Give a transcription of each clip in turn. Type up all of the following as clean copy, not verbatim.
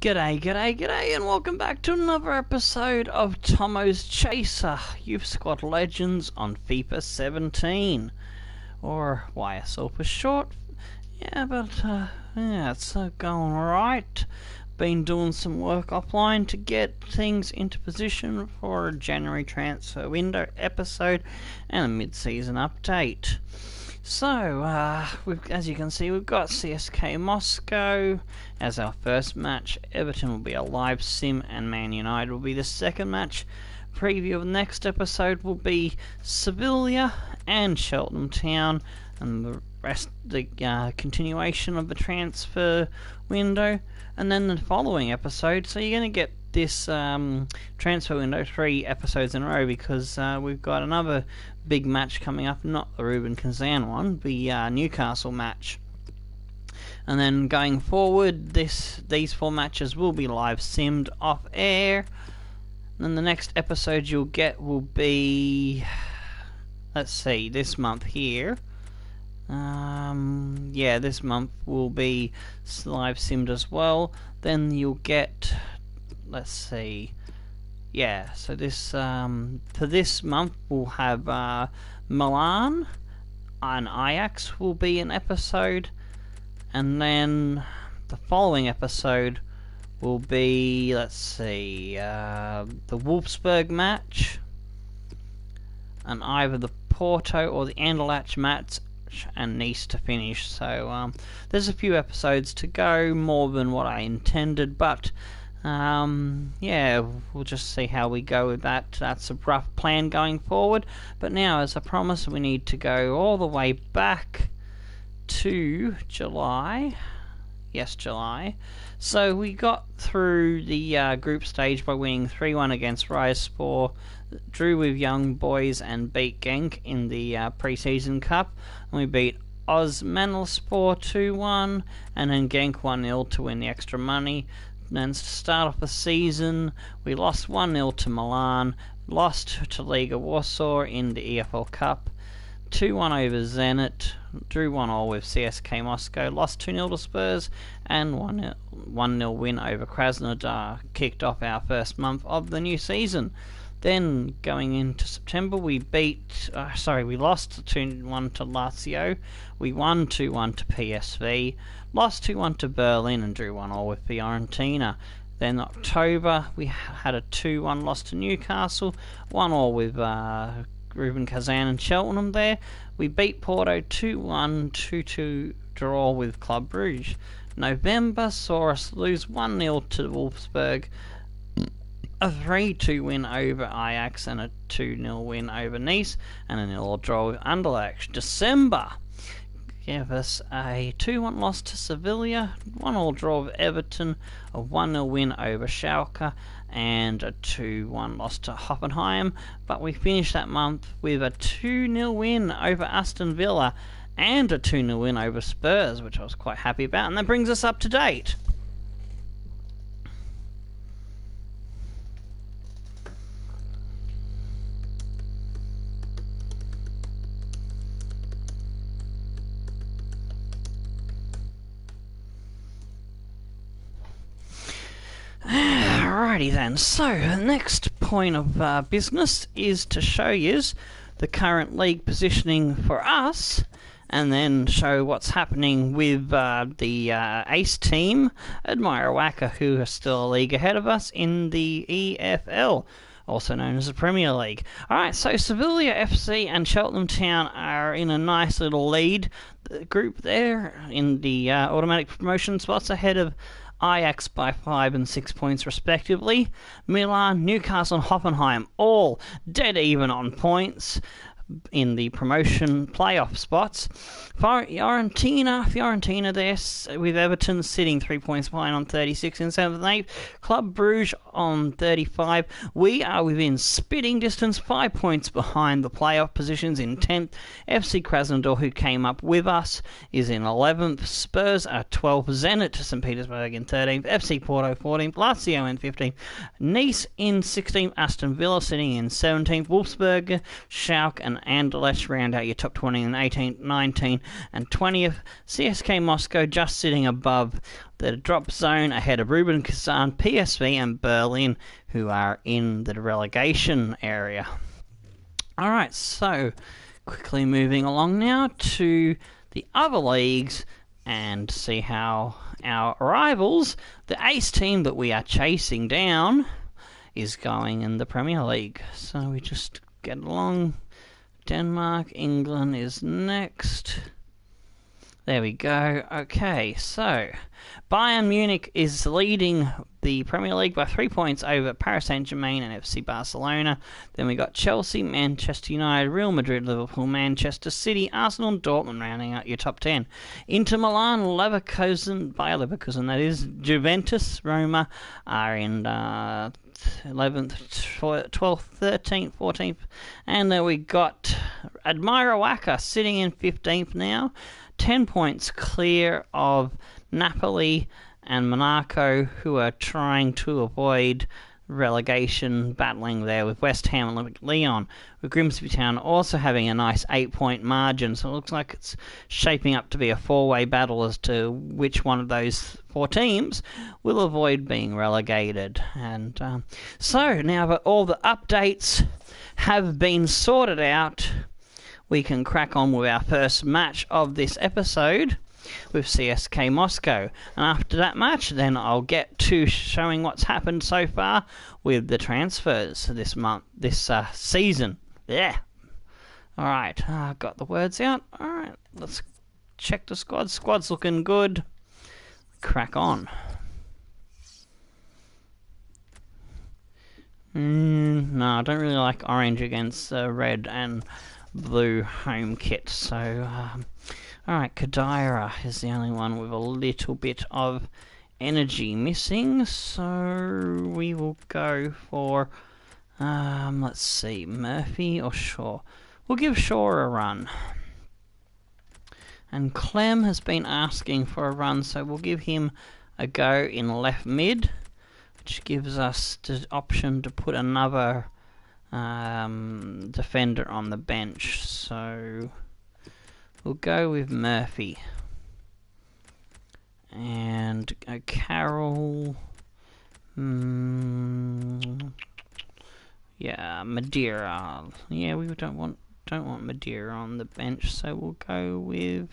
G'day, g'day, g'day, and welcome back to another episode of Tommo's Chaser, Youth Squad Legends on FIFA 17, or YSL for short. It's going alright. Been doing some work offline to get things into position for a January transfer window episode and a mid-season update. So, as you can see, we've got CSK Moscow as our first match. Everton will be a live sim, and Man United will be the second match. Preview of the next episode will be Sevilla and Cheltenham Town, and the rest, the continuation of the transfer window. And then the following episode, so you're going to get this transfer window 3 episodes in a row, because we've got another big match coming up, not the Ruben Kazan one, the Newcastle match. And then going forward, these 4 matches will be live simmed off air. And then the next episode you'll get will be, let's see, this month here. This month will be live simmed as well. Then you'll get, let's see, so this for this month we'll have Milan and Ajax will be an episode, and then the following episode will be, let's see, the Wolfsburg match, and either the Porto or the Anderlecht match, and Nice to finish. So there's a few episodes to go, more than what I intended, but we'll just see how we go with that. That's a rough plan going forward. But now, as I promised, we need to go all the way back to July. Yes, July. So we got through the group stage by winning 3-1 against Rizespor, drew with Young Boys and beat Genk in the pre-season cup. And we beat Osmanlıspor 2-1 and then Genk 1-0 to win the extra money. And then to start off the season, we lost 1-0 to Milan, lost to Liga Warsaw in the EFL Cup, 2-1 over Zenit, drew 1-1 with CSK Moscow, lost 2-0 to Spurs, and 1-0 win over Krasnodar kicked off our first month of the new season. Then going into September, we lost 2-1 to Lazio, we won 2-1 to PSV, lost 2-1 to Berlin and drew 1-1 with Fiorentina. Then October, we had a 2-1 loss to Newcastle, 1-1 with Ruben Kazan and Cheltenham there. We beat Porto 2-1, 2-2 draw with Club Brugge. November saw us lose 1-0 to Wolfsburg, a 3-2 win over Ajax and a 2-0 win over Nice, and a 0 draw with Anderlecht. December gave us a 2-1 loss to Sevilla, 1-1 draw with Everton, a 1-0 win over Schalke, and a 2-1 loss to Hoffenheim. But we finished that month with a 2-0 win over Aston Villa and a 2-0 win over Spurs, which I was quite happy about, and that brings us up to date. Alrighty then, so the next point of business is to show you the current league positioning for us, and then show what's happening with the ace team, Admire Wacker, who are still a league ahead of us in the EFL, also known as the Premier League. Alright, so Sevilla FC and Cheltenham Town are in a nice little lead group there in the automatic promotion spots, ahead of Ajax by 5 and 6 points respectively. Milan, Newcastle and Hoffenheim all dead even on points in the promotion playoff spots. Fiorentina there with Everton sitting 3 points behind on 36 in 7th and 8th. Club Brugge on 35. We are within spitting distance, 5 points behind the playoff positions in 10th. FC Krasnodar, who came up with us, is in 11th. Spurs are 12th. Zenit to St. Petersburg in 13th. FC Porto 14th. Lazio in 15th. Nice in 16th. Aston Villa sitting in 17th. Wolfsburg, Schalke and and Anderlecht round out your top 20 in 18th, 19th and 20th. CSK Moscow just sitting above the drop zone ahead of Rubin Kazan, PSV and Berlin, who are in the relegation area. Alright, so quickly moving along now to the other leagues and see how our rivals, the ace team that we are chasing down, is going in the Premier League. So we just get along. Denmark, England is next. There we go. Okay, so Bayern Munich is leading the Premier League by 3 points over Paris Saint-Germain and FC Barcelona. Then we got Chelsea, Manchester United, Real Madrid, Liverpool, Manchester City, Arsenal and Dortmund rounding out your top 10. Inter Milan, Leverkusen, Bayer Leverkusen that is, Juventus, Roma are in 11th, 12th, 13th, 14th. And then we got Admira Wacker sitting in 15th now. 10 points clear of Napoli and Monaco, who are trying to avoid relegation, battling there with West Ham and Olympic Lyon, with Grimsby Town also having a nice 8-point margin. So it looks like it's shaping up to be a four-way battle as to which one of those four teams will avoid being relegated. And so now that all the updates have been sorted out, we can crack on with our first match of this episode with CSK Moscow. And after that match, then I'll get to showing what's happened so far with the transfers this month, this season. Yeah. Alright, got the words out. Alright, let's check the squad. Squad's looking good. Crack on. No, I don't really like orange against red and blue home kit, so alright, Kadira is the only one with a little bit of energy missing, so we will go for let's see, Murphy or Shaw. We'll give Shaw a run. And Clem has been asking for a run, so we'll give him a go in left mid, which gives us the option to put another defender on the bench. So we'll go with Murphy. And Carroll. Yeah, Madeira. Yeah, we don't want Madeira on the bench, so we'll go with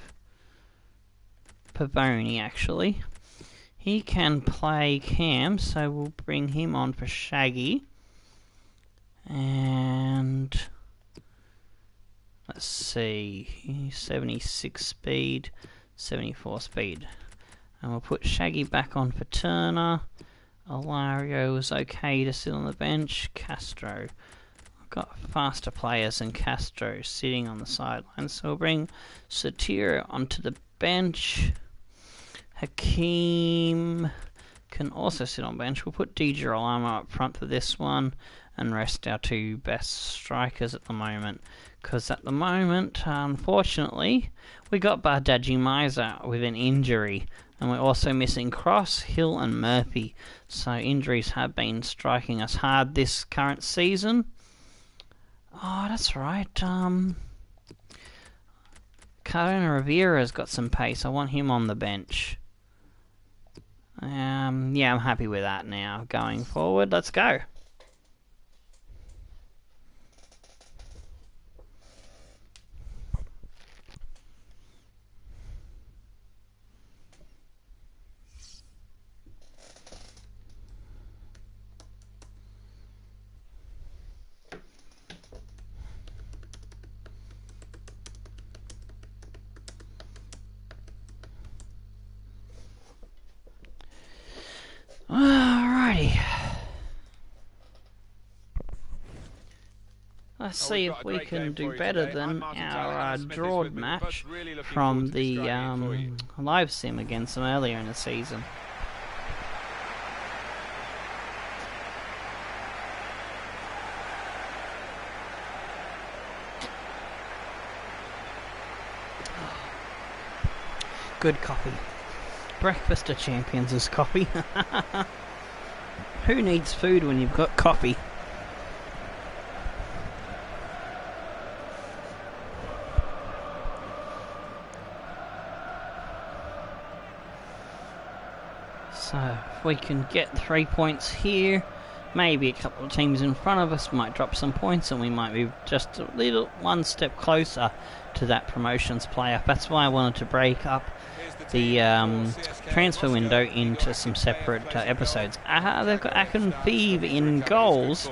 Pavoni actually. He can play Cam, so we'll bring him on for Shaggy. And let's see, 76 speed, 74 speed. And we'll put Shaggy back on for Turner. Alario is okay to sit on the bench. Castro. I've got faster players than Castro sitting on the sidelines, so we'll bring Satiro onto the bench. Hakeem can also sit on bench. We'll put Di Girolamo up front for this one and rest our two best strikers at the moment. Because at the moment, unfortunately, we got Bardaji Miser with an injury. And we're also missing Cross, Hill and Murphy. So injuries have been striking us hard this current season. Oh, that's right. Cardona Rivera's got some pace. I want him on the bench. Yeah, I'm happy with that now. Going forward, let's go. Alrighty. Let's see if we can do better than our drawed match from the live sim against them earlier in the season. Good coffee. Breakfast of champions is coffee. Who needs food when you've got coffee? if we can get 3 points here, maybe a couple of teams in front of us might drop some points and we might be just a little one step closer to that promotions playoff. That's why I wanted to break up the transfer window into some separate episodes. They've got Akinfeev in goals,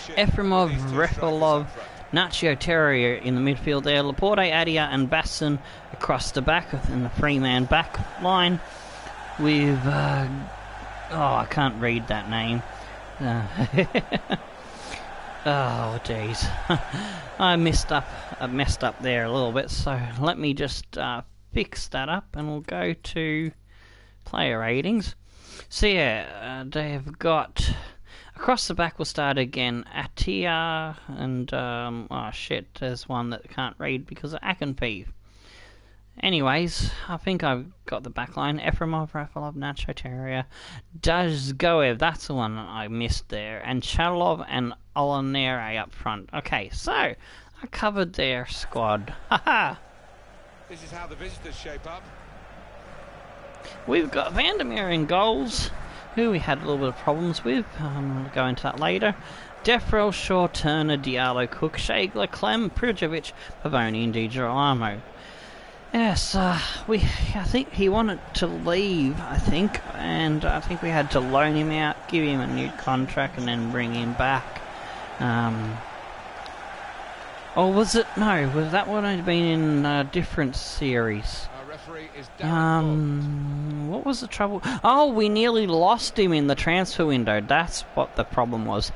Efremov, Refilov, Nacho Terrier in the midfield there, Laporte, Adia and Basson across the back in the three-man back line with I can't read that name. Oh jeez. I messed up there a little bit, so let me just fix that up and we'll go to player ratings. So yeah, they've got across the back. We'll start again. Atia and oh shit, there's one that can't read because of Akinfeev. Anyways, I think I've got the back line. Efremov, Rafalov, Nacho Terrier, Dazgoev, that's the one I missed there, and Chalov and Olanere up front. Okay, so I covered their squad. Haha! This is how the visitors shape up. We've got Vandermeer in goals, who we had a little bit of problems with. We'll go into that later. Defrel, Shaw, Turner, Diallo, Cook, Shagler, Clem, Prijovic, Pavoni and Di Girolamo. Yes, I think he wanted to leave, and I think we had to loan him out, give him a new contract, and then bring him back. Or was it? No, was that one had been in a different series? What was the trouble? Oh, we nearly lost him in the transfer window. That's what the problem was.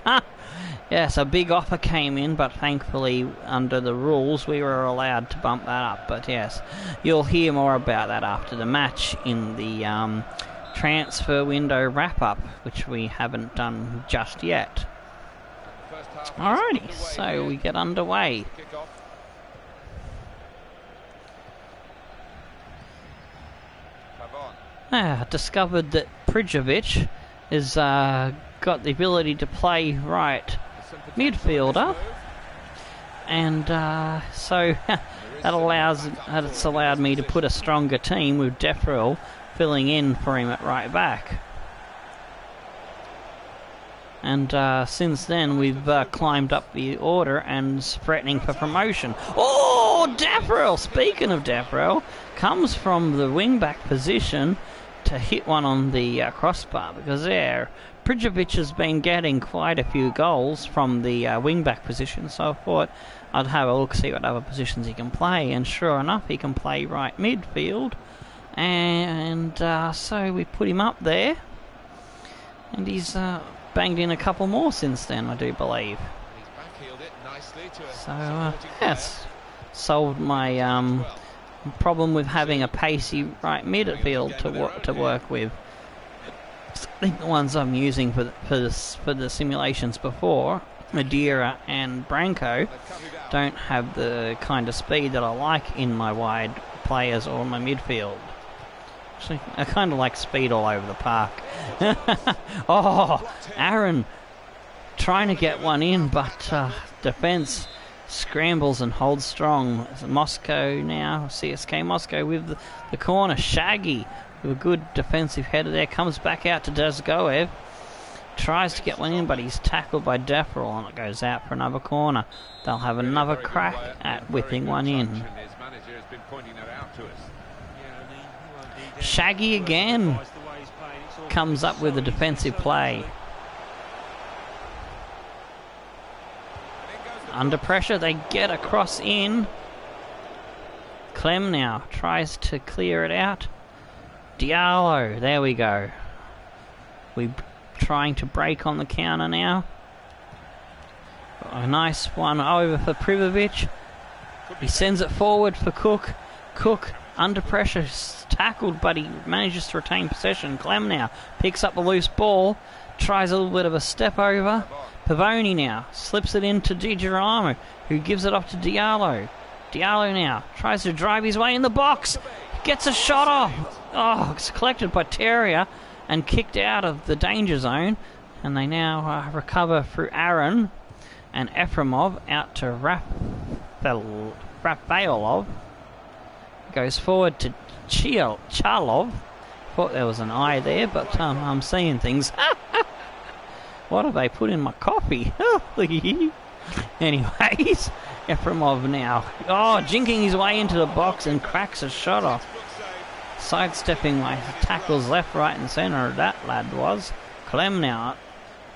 Yes, a big offer came in, but thankfully, under the rules, we were allowed to bump that up. But yes, you'll hear more about that after the match in the transfer window wrap-up, which we haven't done just yet. Alrighty, so we get underway. Discovered that Prijovic has got the ability to play right midfielder, and so that's allowed me to put a stronger team with Defrel filling in for him at right back. And since then we've climbed up the order and threatening for promotion. Oh, Defrel! Speaking of Defrel, comes from the wing-back position to hit one on the crossbar, because there, Prijovic has been getting quite a few goals from the wing-back position, so I thought I'd have a look, see what other positions he can play, and sure enough, he can play right midfield, and so we put him up there, and he's banged in a couple more since then, I do believe. So, yes, solved my problem with having a pacey right midfield to work with. I think the ones I'm using for the simulations before, Madeira and Branco, don't have the kind of speed that I like in my wide players or my midfield. Actually, I kind of like speed all over the park. Oh, Aaron trying to get one in, but defence scrambles and holds strong. Moscow now, CSK Moscow with the corner. Shaggy with a good defensive header there, comes back out to Dazgoev, tries to get one in, but he's tackled by Defrel and it goes out for another corner. They'll have another crack at whipping one in. Shaggy again comes up with a defensive play. Under pressure, they get across in. Clem now tries to clear it out. Diallo, there we go. We're trying to break on the counter now. A nice one over for Prijovic. He sends it forward for Cook. Cook under pressure, tackled, but he manages to retain possession. Clem now picks up the loose ball, tries a little bit of a step over. Pavoni now slips it into Di Girolamo, who gives it off to Diallo. Diallo now tries to drive his way in the box, gets a shot off. Oh, it's collected by Terrier and kicked out of the danger zone, and they now recover through Aaron and Efremov out to Rafaelov. Goes forward to Charlov. Thought there was an eye there, but I'm seeing things. What have they put in my coffee? Anyways, Efremov now. Oh, jinking his way into the box and cracks a shot off. Sidestepping my tackles left, right and centre, that lad was. Clem now.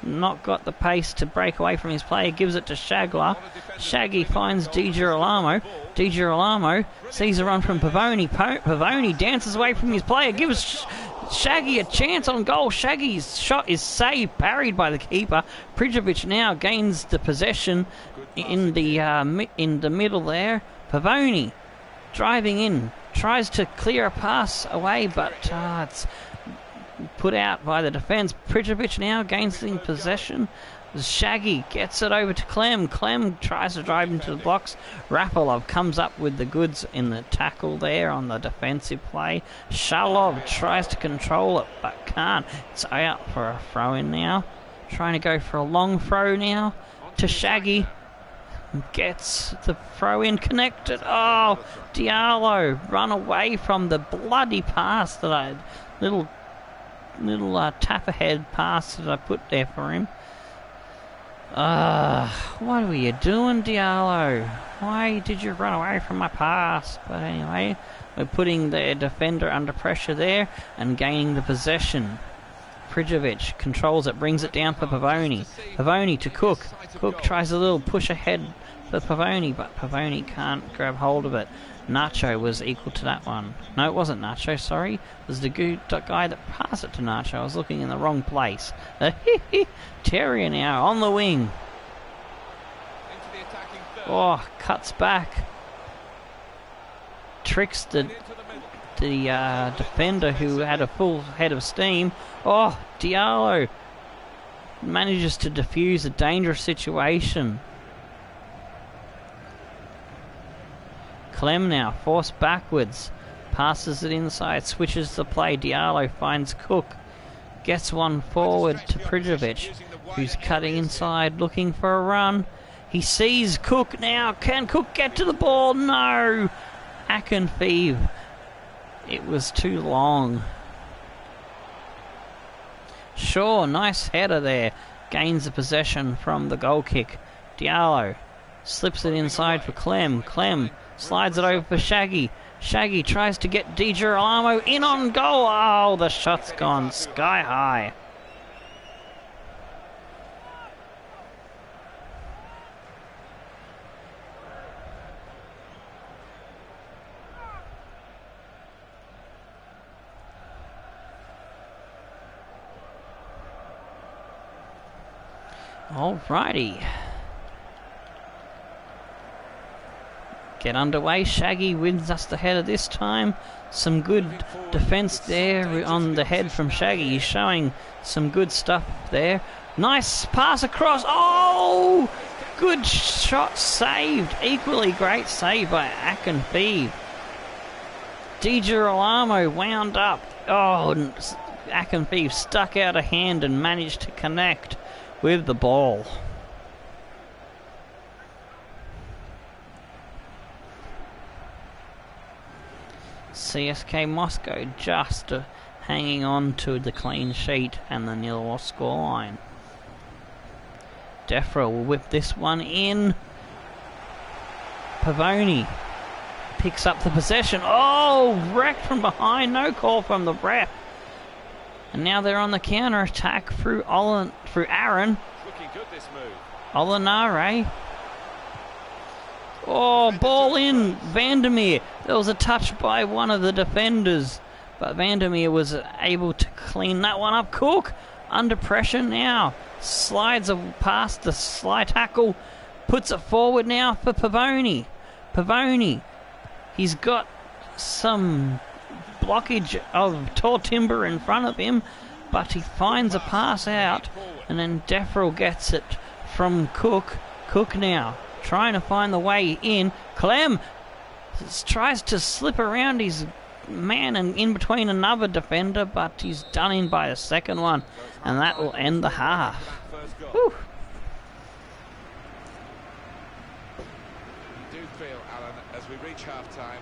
Not got the pace to break away from his player, gives it to Shagler. Shaggy finds Di Girolamo. Di Girolamo sees a run from Pavoni. Pavoni dances away from his player, gives Shaggy a chance on goal. Shaggy's shot is saved, parried by the keeper. Prijovic now gains the possession in the middle there. Pavoni driving in, tries to clear a pass away, but it's put out by the defence. Prijovic now gains the possession. Shaggy gets it over to Clem. Clem tries to drive into the box. Rapalov comes up with the goods in the tackle there on the defensive play. Shalov tries to control it but can't. It's out for a throw in now. Trying to go for a long throw now to Shaggy. Gets the throw in connected. Oh, Diallo run away from the bloody pass that I little tap ahead pass that I put there for him. What were you doing, Diallo? Why did you run away from my pass? But anyway, we're putting the defender under pressure there and gaining the possession. Prijovic controls it, brings it down for Pavoni. Pavoni to Cook. Cook tries a little push ahead for Pavoni, but Pavoni can't grab hold of it. Nacho was equal to that one. No, it wasn't Nacho, sorry. It was the guy that passed it to Nacho. I was looking in the wrong place. Terrier now on the wing. Oh, cuts back. Tricks the defender who had a full head of steam. Oh, Diallo manages to defuse a dangerous situation. Clem now, forced backwards, passes it inside, switches the play. Diallo finds Cook, gets one forward to Prijovic, who's cutting inside, looking for a run. He sees Cook now. Can Cook get to the ball? No! Akinfeev. It was too long. Shaw, nice header there. Gains the possession from the goal kick. Diallo slips it inside for Clem. Clem slides it over for Shaggy. Shaggy tries to get Di Girolamo in on goal. Oh, the shot's gone sky high. Alrighty. Get underway. Shaggy wins us the header this time. Some good defence there on the head from Shaggy. He's showing some good stuff there. Nice pass across. Oh! Good shot saved. Equally great save by Akinfeev. Di Girolamo wound up. Oh, Akinfeev stuck out a hand and managed to connect with the ball. CSK Moscow just hanging on to the clean sheet and the 0 scoreline. Defra will whip this one in. Pavoni picks up the possession. Oh, wrecked from behind. No call from the ref. And now they're on the counter attack through Aaron. Looking good, this move. Olenare. Oh, ball in. Vandermeer. There was a touch by one of the defenders, but Vandermeer was able to clean that one up. Cook under pressure now. Slides past the slide tackle. Puts it forward now for Pavoni. Pavoni. He's got some blockage of tall timber in front of him, but he finds a pass out, and then Defrel gets it from Cook. Cook now trying to find the way in. Clem tries to slip around his man and in between another defender, but he's done in by a second one, and that will end the half. Whew. I do feel, Alan, as we reach half-time,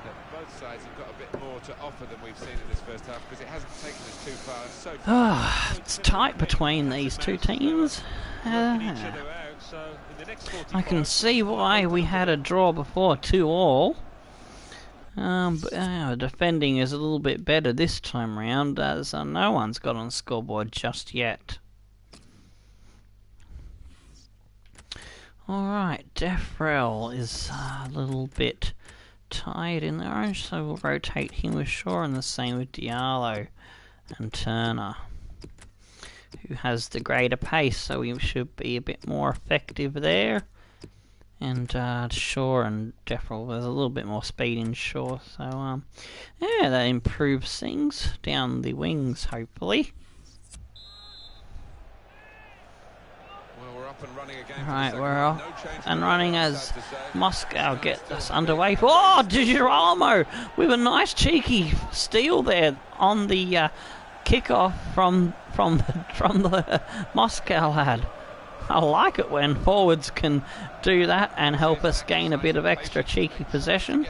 that both sides have got a bit more to offer than we've seen in this first half, because it hasn't taken us too far so far. It's tight between these two teams. I can see why we had a draw before, 2-2. But our defending is a little bit better this time round, as no one's got on the scoreboard just yet. Alright, Defrel is a little bit tired in the orange, so we'll rotate him with Shaw, and the same with Diallo and Turner, who has the greater pace, so we should be a bit more effective there. And Shaw and Defrel, there's a little bit more speed in Shaw, so yeah, that improves things down the wings, hopefully. Well, we're up and running again. Right, we're off and running as Moscow gets us underway. Oh, DiGirolamo with a nice cheeky steal there on the kickoff from the Moscow lad. I like it when forwards can do that and help us gain a bit of extra cheeky possession.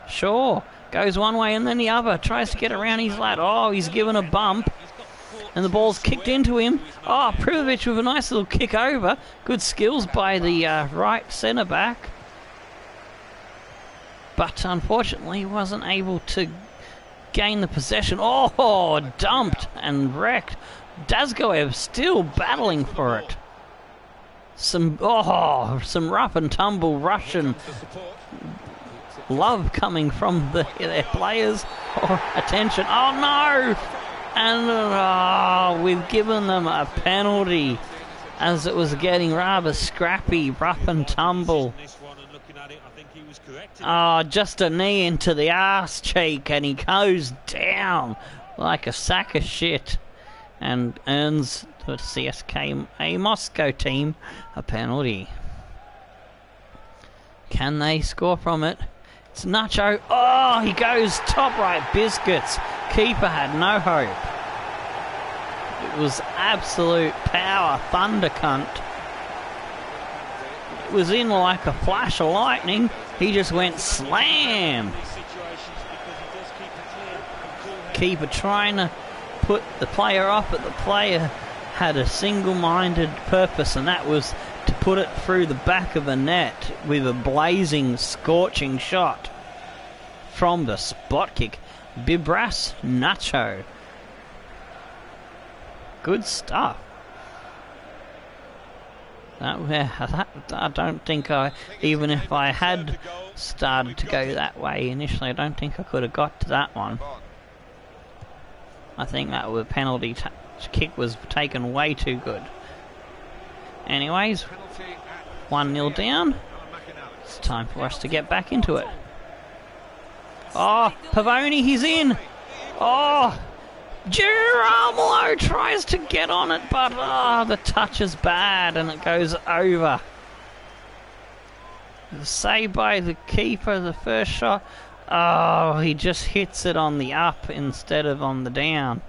Sure, goes one way and then the other, tries to get around his lad. Oh, he's given a bump and the ball's kicked into him. Oh, Privovic with a nice little kick over. Good skills by the right centre back, but unfortunately he wasn't able to gain the possession. Oh, dumped and wrecked. Dazgoev still battling for it. Some rough and tumble Russian love coming from their players. Oh, attention. Oh no! And we've given them a penalty, as it was getting rather scrappy, rough and tumble. Oh, just a knee into the arse cheek, and he goes down like a sack of shit and earns the CSKA Moscow team a penalty. Can they score from it? It's Nacho. Oh, he goes top right biscuits. Keeper had no hope. It was absolute power thunder cunt. It was in like a flash of lightning. He just went slam. Keeper trying to put the player off, but the player had a single-minded purpose, and that was to put it through the back of the net with a blazing, scorching shot from the spot kick. Bibras Nacho. Good stuff. I don't think even if I had started to go that way initially, I don't think I could have got to that one. I think that was penalty kick was taken way too good. Anyways, 1-0 down. It's time for us to get back into it. Oh, Pavoni, he's in. Oh, Girolamo tries to get on it, but the touch is bad and it goes over. Saved by the keeper, the first shot. Oh, he just hits it on the up instead of on the down.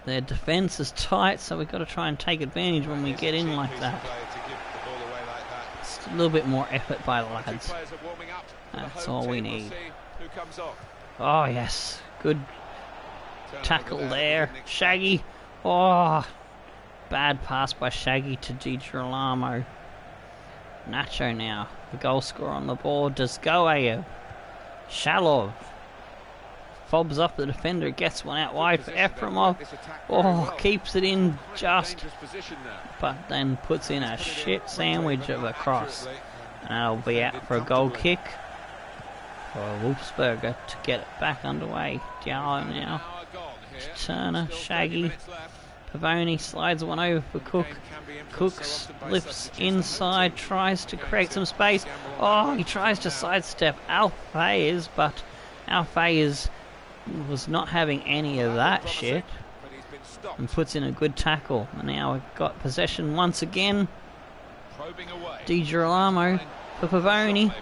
Their defence is tight, so we've got to try and take advantage when we get in like that. Just a little bit more effort by the lads. That's all we need. Oh yes, good tackle there. Shaggy. Oh, bad pass by Shaggy to DiGirolamo. Nacho now, the goal scorer on the board. Dazgoev. Shalov fobs off the defender, gets one out wide for Efremov. Oh, keeps it in just, but then puts in a shit sandwich of a cross. And that'll be out for a goal kick for Wolfsberger to get it back underway. Diallo now. Turner, Shaggy. Pavoni slides one over for Cook. Cook lifts inside, tries to create some space. Oh, he tries to sidestep Alfayez, but Alfayez was not having any of that shit and puts in a good tackle. And now we've got possession once again. DiGirolamo for Pavoni.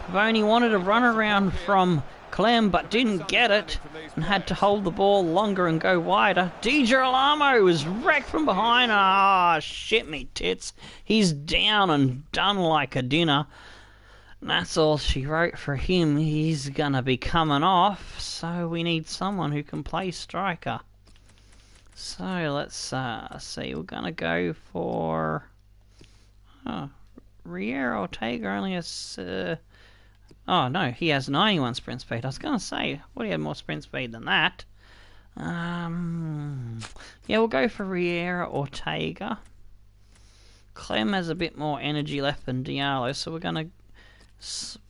Pavoni wanted a run around from Clem, but didn't get it and had to hold the ball longer and go wider. Di Girolamo was wrecked from behind. Ah, shit me tits. He's down and done like a dinner. And that's all she wrote for him. He's gonna be coming off, so we need someone who can play striker. So let's see. We're gonna go for Riera Ortega only has. Oh no, he has 91 sprint speed. I was gonna say, what, he had more sprint speed than that? Yeah, we'll go for Riera Ortega. Clem has a bit more energy left than Diallo, so we're gonna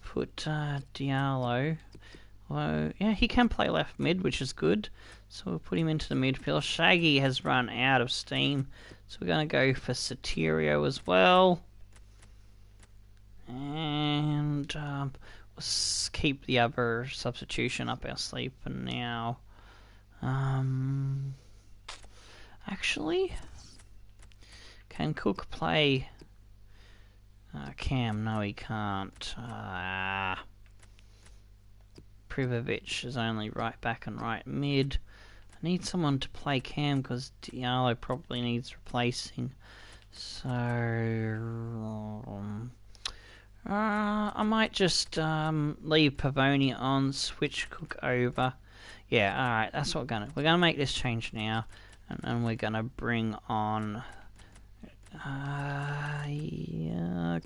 put Diallo. Well, yeah, he can play left mid, which is good. So we'll put him into the midfield. Shaggy has run out of steam, so we're going to go for Sotirio as well. And let's keep the other substitution up our sleeve for now. Actually, can Cook play Cam? No, he can't. Privovic is only right back and right mid. I need someone to play Cam because Diallo probably needs replacing. So I might just leave Pavoni on, switch Cook over. Yeah, alright, that's what we're gonna make this change now, and then we're gonna bring on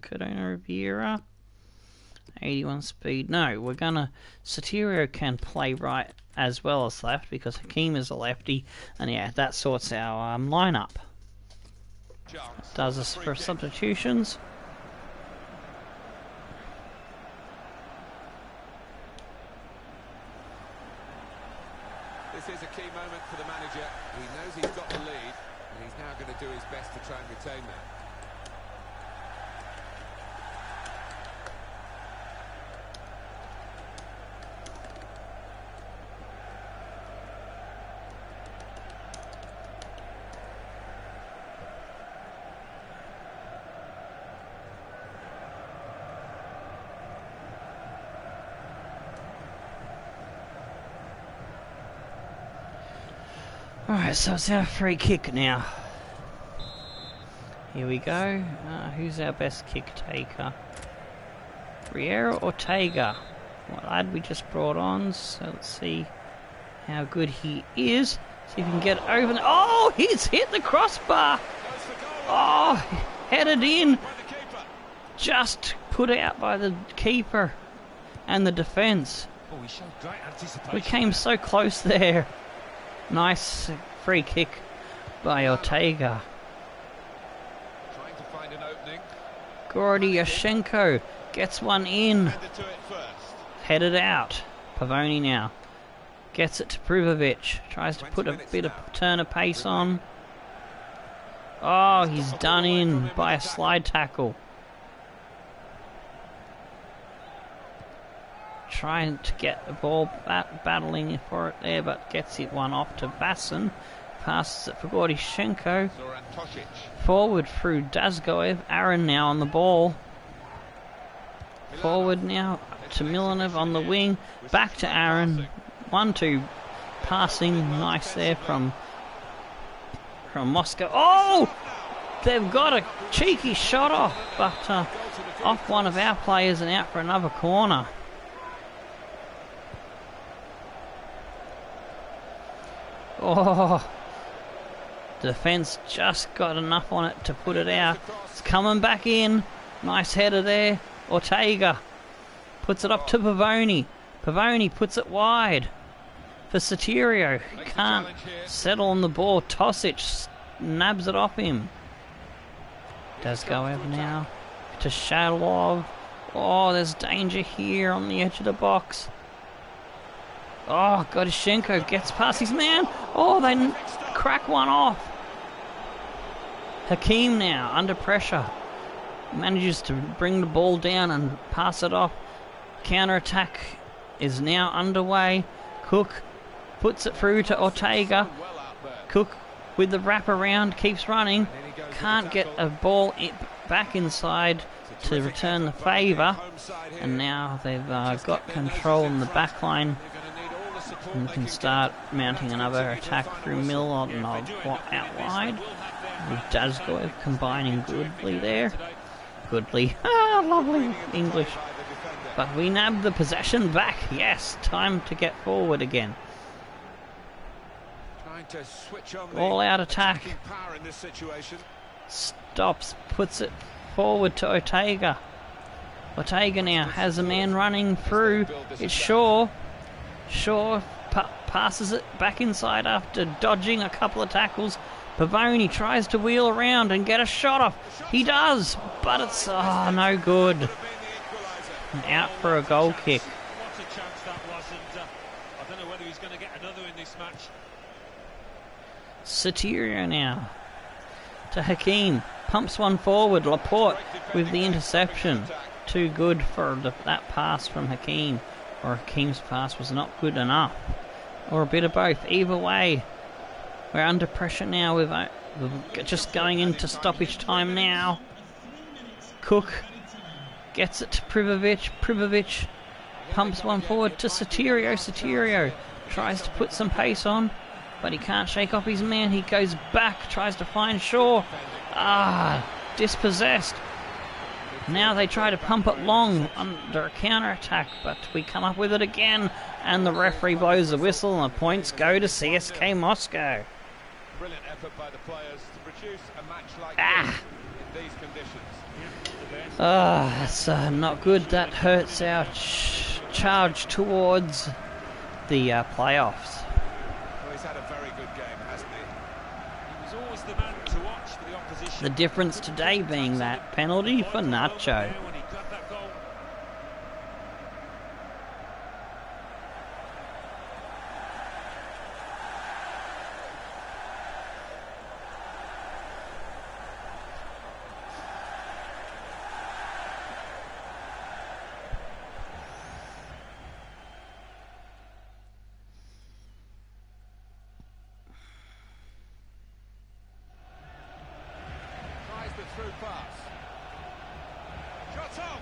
Cardona Rivera. 81 speed. No, we're gonna. Sotirio can play right as well as left because Hakeem is a lefty, and yeah, that sorts our lineup. Does us for substitutions. This is a key moment for the manager. He knows he's got the lead, and he's now going to do his best to try and retain that. Alright, so it's our free kick now. Here we go. Who's our best kick taker? Riera Ortega. What lad we just brought on, so let's see how good he is. See if we can get over the... Oh, he's hit the crossbar! Oh, headed in. Just put out by the keeper and the defence. We came so close there. Nice free kick by Ortega. Trying to find an opening. Gordiashenko gets one in. Headed out. Pavoni now. Gets it to Privovic. Tries to put a bit of turn of pace on. Oh, he's done in by a slide tackle. Trying to get the ball battling for it there, but gets it one off to Vassin. Passes it for Gordiashenko. Forward through Dazgoev. Aaron now on the ball. Forward now to Milanov on the wing. Back to Aaron. 1-2 passing. Nice there from Moscow. Oh! They've got a cheeky shot off, but off one of our players and out for another corner. Oh, the defence just got enough on it to put it out. It's coming back in. Nice header there. Ortega puts it up to Pavoni. Pavoni puts it wide for Sotirio. Can't settle on the ball. Tosic nabs it off him. Does go over now to Shadlov. Oh, there's danger here on the edge of the box. Oh, Gordiashenko gets past his man. Oh, they crack one off. Hakeem now, under pressure, manages to bring the ball down and pass it off. Counter-attack is now underway. Cook puts it through to Ortega. Cook with the wrap around, keeps running. Can't get a ball back inside. to return the favour, and now they've got control in the back line and can start mounting another attack through middle and out wide, with Dazgoev combining goodly there. Goodly. Lovely English. But we nabbed the possession back. Yes, time to get forward again. All out attack. Stops, puts it forward to Ortega. Ortega now has a man running through. It's Shaw. Shaw passes it back inside after dodging a couple of tackles. Pavoni tries to wheel around and get a shot off. He does, but it's no good. And out for a goal kick. What a chance that was, and I don't know whether he's going to get another in this match. Sotirio now to Hakeem. Pumps one forward. Laporte with the interception. Too good for that pass from Hakeem. Or Hakeem's pass was not good enough. Or a bit of both. Either way, we're under pressure now. We're just going into stoppage time now. Cook gets it to Privovic. Privovic pumps one forward to Sotirio. Sotirio tries to put some pace on, but he can't shake off his man. He goes back, tries to find Shaw. Dispossessed. Now they try to pump it long under a counter-attack, but we come up with it again, and the referee blows the whistle, and the points go to CSK Moscow. Brilliant effort by the players to produce a match like this in these conditions. That's not good. That hurts our charge towards the playoffs. Well, he's had a very good game, hasn't he? He was always the man to watch for the opposition. The difference today being that penalty for Nacho. When he got that goal. Tries the through pass. Shots off.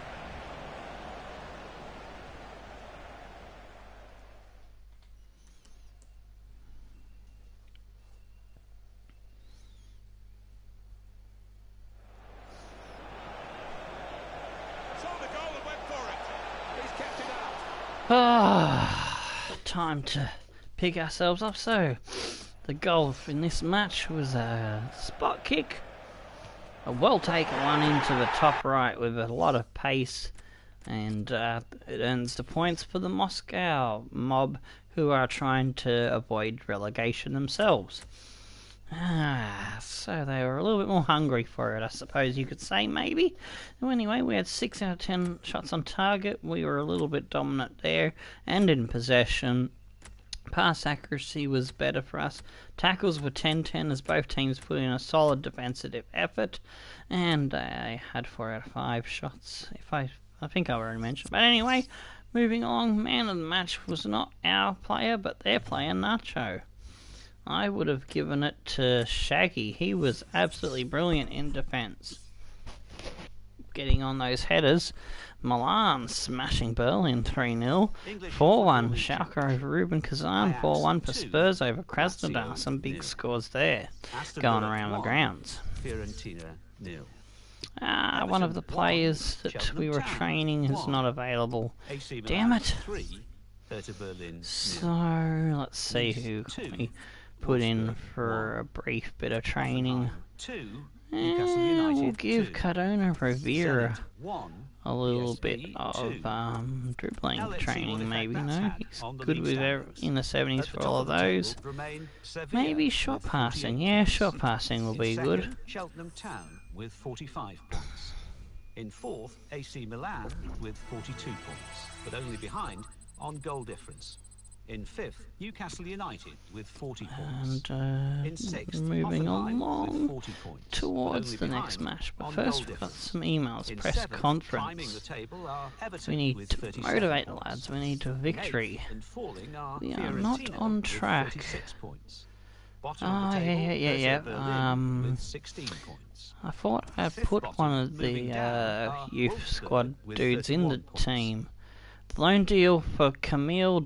Saw the goal and went for it. He's kept it out. Time to pick ourselves up. So, the goal in this match was a spot kick. A well taken one into the top right with a lot of pace, and it earns the points for the Moscow mob, who are trying to avoid relegation themselves. So they were a little bit more hungry for it, I suppose you could say, maybe. Well, anyway, we had 6 out of 10 shots on target. We were a little bit dominant there and in possession. Pass accuracy was better for us. Tackles were 10-10 as both teams put in a solid defensive effort. And I had 4 out of 5 shots, I think I already mentioned. But anyway, moving along, man of the match was not our player, but their player, Nacho. I would have given it to Shaggy. He was absolutely brilliant in defence. Getting on those headers. Milan smashing Berlin 3-0. 4-1 Schalke over Rubin Kazan. 4-1 for Spurs over Krasnodar. Some big scores there going around the grounds. One of the players that we were training is not available. Damn it. So, let's see who we put in for a brief bit of training. We'll give Cardona Rivera a little bit of dribbling training, maybe. No, he's good with in the 70s for all of those. Maybe short passing. Yeah, short passing will be good. Cheltenham Town with 45 points. In 4th, AC Milan with 42 points, but only behind on goal difference. In 5th, Newcastle United with 40 points. And in 6th, moving Hoffenheim along with 40 points, towards the only next match. But on first, goal we've got difference. some emails. In Press 7th, climbing conference. the table are Everton We need with to 37 motivate the points. lads. We need a victory. In 8th and falling are We are not Fiorentina on with track. 36 points. Bottom Oh, of the table, yeah. Berlin with 16 points. I thought I Fifth put bottom, one of the moving down, are youth Wolfsburg squad with dudes in the 31 points. team. The loan deal for Camille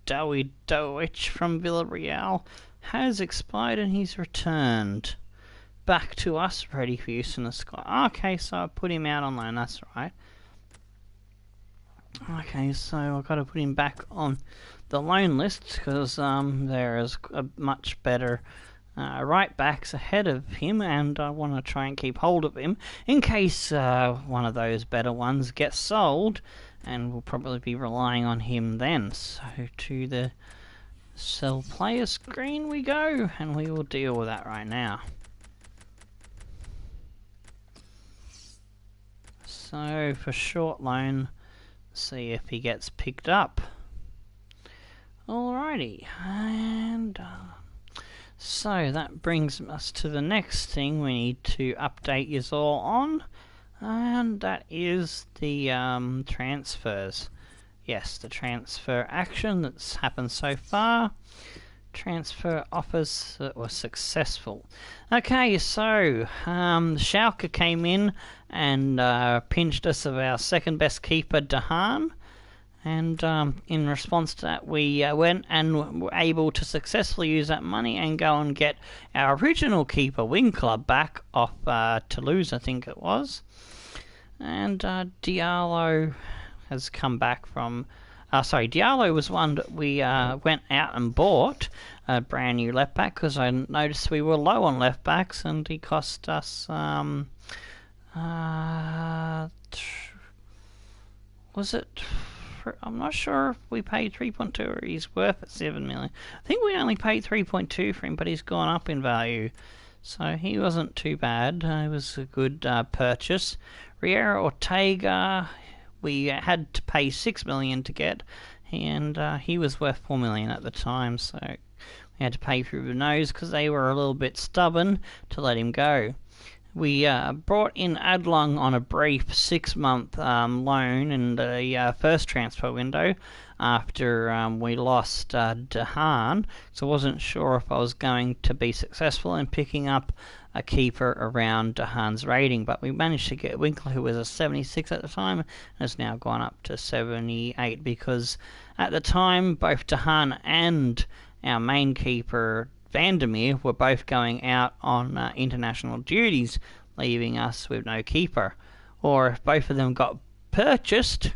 Dawidovic from Villarreal has expired and he's returned back to us, ready for use in the squad. Okay, so I put him out on loan, that's right. Okay, so I've got to put him back on the loan list because there is a much better right backs ahead of him, and I want to try and keep hold of him in case one of those better ones gets sold, and we'll probably be relying on him then. So to the sell player screen we go, and we will deal with that right now. So for short loan, see if he gets picked up. Alrighty, and so that brings us to the next thing we need to update you all on, and that is the transfers. Yes, the transfer action that's happened so far. Transfer offers that were successful. Okay, so Schalke came in and pinched us of our second best keeper, Dehaan. And in response to that, we went and were able to successfully use that money and go and get our original keeper, Wing Club, back off Toulouse, I think it was. And Diallo has come back from... Diallo was one that we went out and bought a brand new left back because I noticed we were low on left backs, and he cost us... was it... I'm not sure if we paid 3.2 or he's worth at 7 million. I think we only paid 3.2 for him, but he's gone up in value. So he wasn't too bad. It was a good purchase. Riera Ortega, we had to pay 6 million to get, and he was worth 4 million at the time. So we had to pay through the nose because they were a little bit stubborn to let him go. We brought in Adlung on a brief 6-month loan in the first transfer window after we lost Dehaan, so I wasn't sure if I was going to be successful in picking up a keeper around Dehaan's rating, but we managed to get Winkler, who was a 76 at the time, and has now gone up to 78 because at the time both Dehaan and our main keeper Vandermeer were both going out on international duties, leaving us with no keeper. Or if both of them got purchased,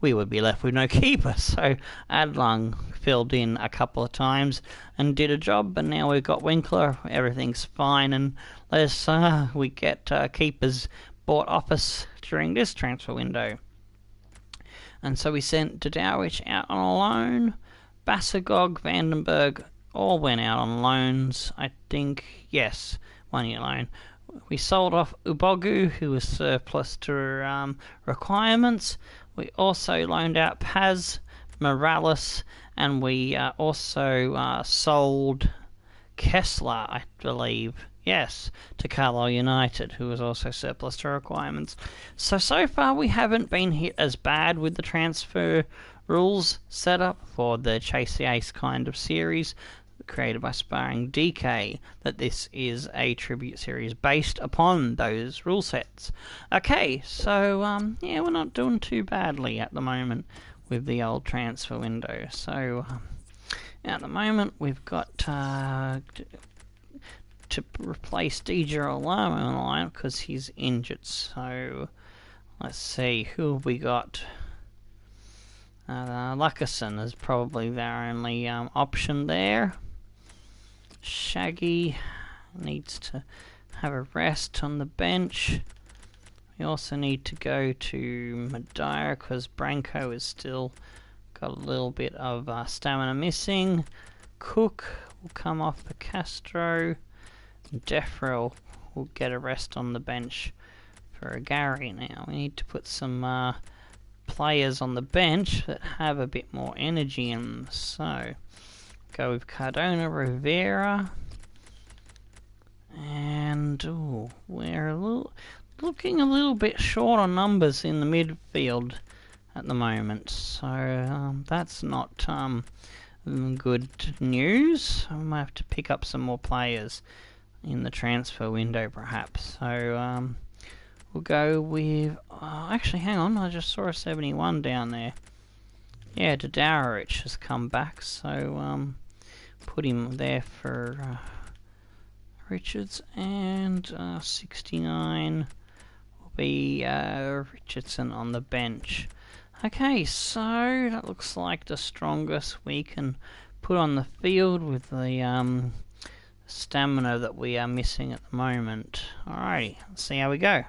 we would be left with no keeper. So Adlung filled in a couple of times and did a job, and now we've got Winkler. Everything's fine, and we get keepers bought off us during this transfer window. And so we sent Dodowich out on a loan. Basagog, Vandenberg all went out on loans, I think. Yes, 1 year loan. We sold off Ubogu, who was surplus to requirements. We also loaned out Paz, Morales, and we also sold Kessler, I believe. Yes, to Carlisle United, who was also surplus to requirements. So far we haven't been hit as bad with the transfer rules set up for the Chase the Ace kind of series created by Sparring DK, that this is a tribute series based upon those rule sets. Okay, so yeah, we're not doing too badly at the moment with the old transfer window. So at the moment we've got to replace DJ Olamo on the line because he's injured. So let's see, who have we got? Luckerson is probably their only option there. Shaggy needs to have a rest on the bench. We also need to go to Madeira because Branco is still got a little bit of stamina missing. Cook will come off for Castro. Defrel will get a rest on the bench for Gary now. We need to put some players on the bench that have a bit more energy in them. So go with Cardona, Rivera, and we're looking a little bit short on numbers in the midfield at the moment. So that's not good news. I might have to pick up some more players in the transfer window, perhaps. So we'll go with. Actually, hang on. I just saw a 71 down there. Yeah, Dodorich has come back, so put him there for Richards, and 69 will be Richardson on the bench. Okay, so that looks like the strongest we can put on the field with the stamina that we are missing at the moment. Alrighty, let's see how we go.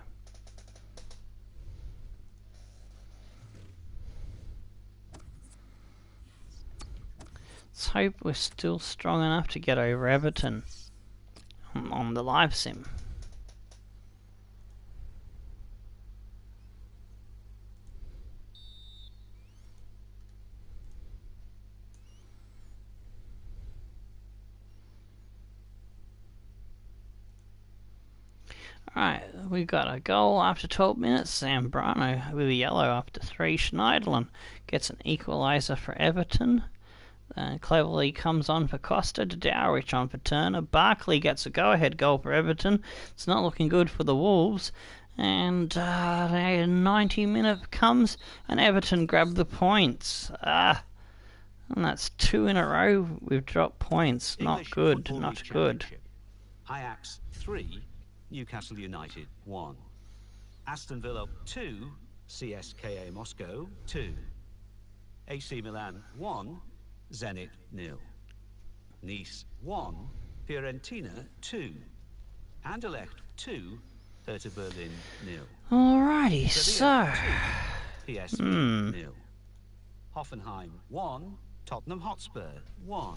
Let's hope we're still strong enough to get over Everton on the live sim. Alright, we got a goal after 12 minutes. Zambrano with a yellow after 3. Schneiderlin gets an equaliser for Everton. Cleverly comes on for Costa. Dodorich on for Turner. Barkley gets a go-ahead goal for Everton. It's not looking good for the Wolves. And the 90-minute comes, and Everton grab the points. And that's 2 in a row we've dropped points. Not good, not good. Ajax 3, Newcastle United 1. Aston Villa 2, CSKA Moscow 2. AC Milan 1, Zenit 0. Nice 1, Fiorentina 2. Anderlecht 2, Hertha Berlin 0. Alrighty, so... PSV 0. Hoffenheim 1, Tottenham Hotspur 1.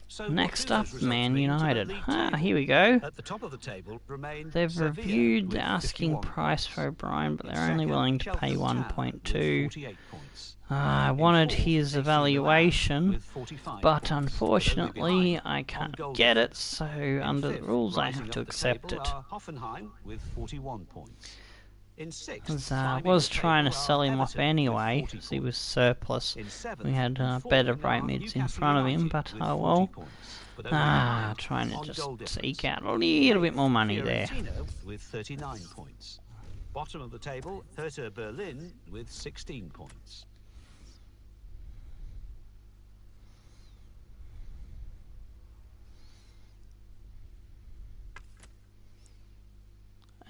So next up, Man United. Here we go. At the top of the table remain They've reviewed the asking price for O'Brien, but they're only willing to pay 1.2. I wanted his evaluation, but unfortunately I can't get it, so under the rules I have to accept it. Hoffenheim with 41 points. I was trying to sell him off anyway, because he was surplus. We had better right mids in front of him, but oh well. Trying to just eke out a little bit more money there. With 39 points. Bottom of the table, Hertha Berlin with 16 points.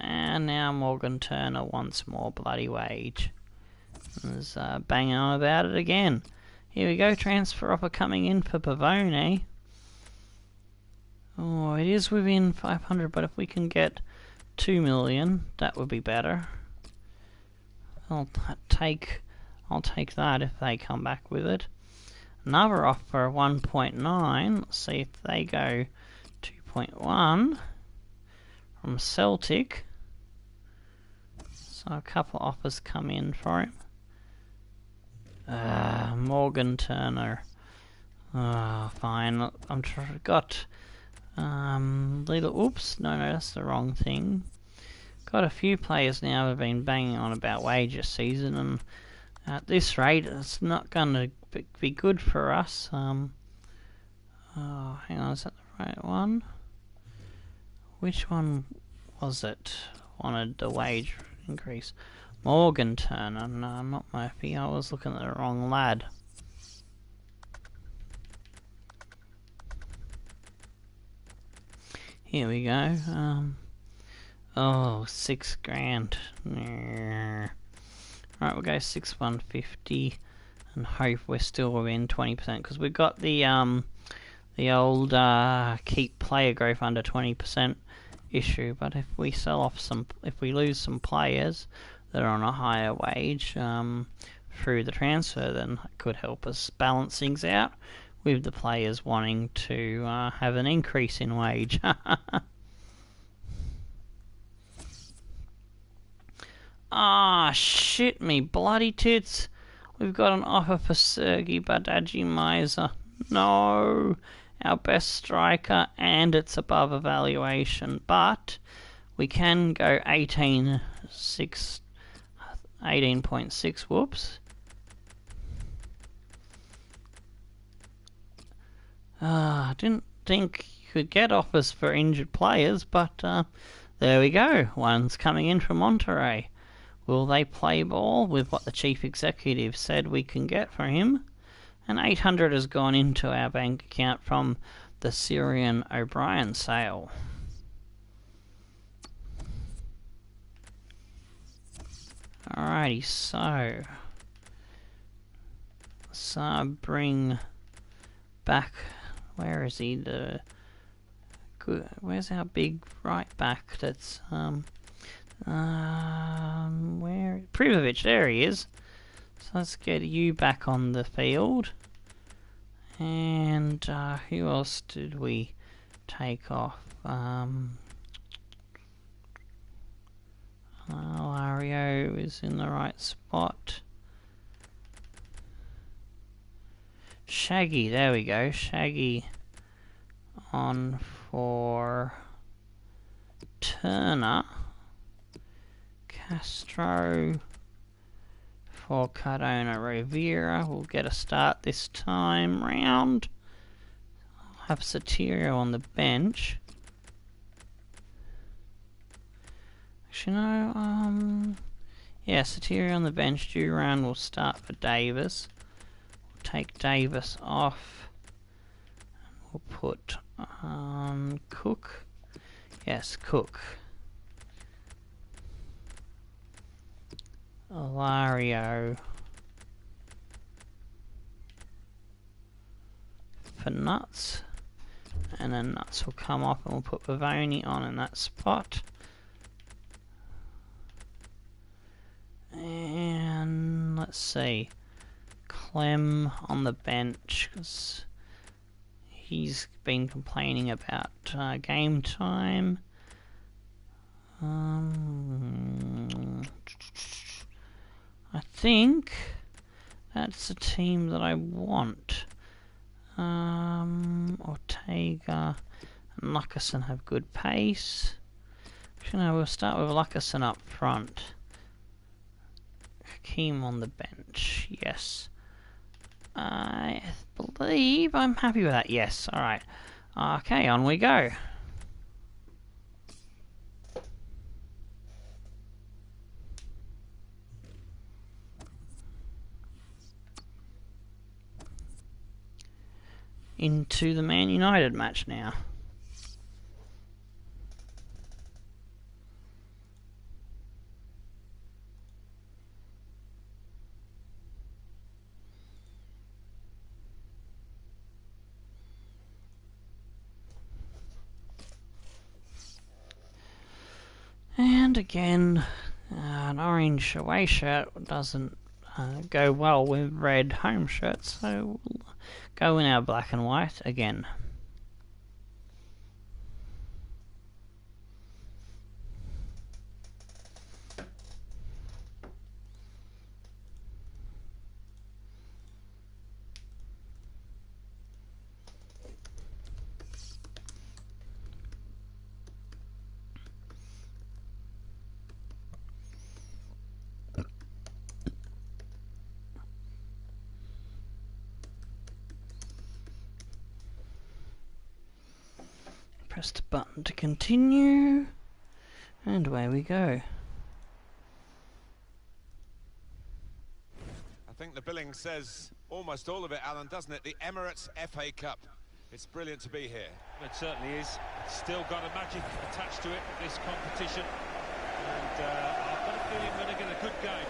And now Morgan Turner wants more bloody wage. There's banging on about it again. Here we go, transfer offer coming in for Pavone. Oh, it is within 500, but if we can get 2 million, that would be better. I'll take that if they come back with it. Another offer, 1.9. Let's see if they go 2.1 from Celtic. So a couple of offers come in for him. Morgan Turner. Fine. Got oops, no, that's the wrong thing. Got a few players now have been banging on about wages season, and at this rate, it's not going to be good for us. Hang on, is that the right one? Which one was it? Wanted the wage increase. Morgan Turner. No, not Murphy. I was looking at the wrong lad. Here we go. Oh, $6,000. Right, we'll go 6,150 and hope we're still within 20% because we've got the old keep player growth under 20% issue. But if we if we lose some players that are on a higher wage through the transfer, then it could help us balance things out with the players wanting to have an increase in wage. Shit me bloody tits. We've got an offer for Sergei Badaji Miser. No, our best striker, and it's above evaluation. But we can go 18.6. Whoops. Didn't think you could get offers for injured players, but there we go. One's coming in from Monterrey. Will they play ball with what the chief executive said we can get for him? And 800 has gone into our bank account from the Syrian O'Brien sale. Alrighty, so let's bring back. Where is he? Where's our big right back? That's where Privovic? There he is. So let's get you back on the field. And who else did we take off? Lario is in the right spot. Shaggy, there we go. Shaggy on for Turner. Castro for Cardona Rivera. We'll get a start this time round. I'll have Sotirio on the bench. Actually, no, yeah, Sotirio on the bench. Duran will start for Davis. We'll take Davis off. We'll put Cook. Yes, Cook. Alario for Nuts. And then Nuts will come off and we'll put Pavoni on in that spot. And let's see, Clem on the bench, because he's been complaining about game time. I think that's the team that I want. Ortega and Luckerson have good pace. Actually, no, we'll start with Luckerson up front. Hakeem on the bench, yes. I believe I'm happy with that, yes. Alright. Okay, on we go. Into the Man United match now. And again, an orange away shirt doesn't go well with red home shirts, so we'll go in our black and white again. Press the button to continue, and away we go. I think the billing says almost all of it, Alan, doesn't it? The Emirates FA Cup. It's brilliant to be here. It certainly is. It's still got a magic attached to it, this competition. And I've got a feeling we're going to get a good game.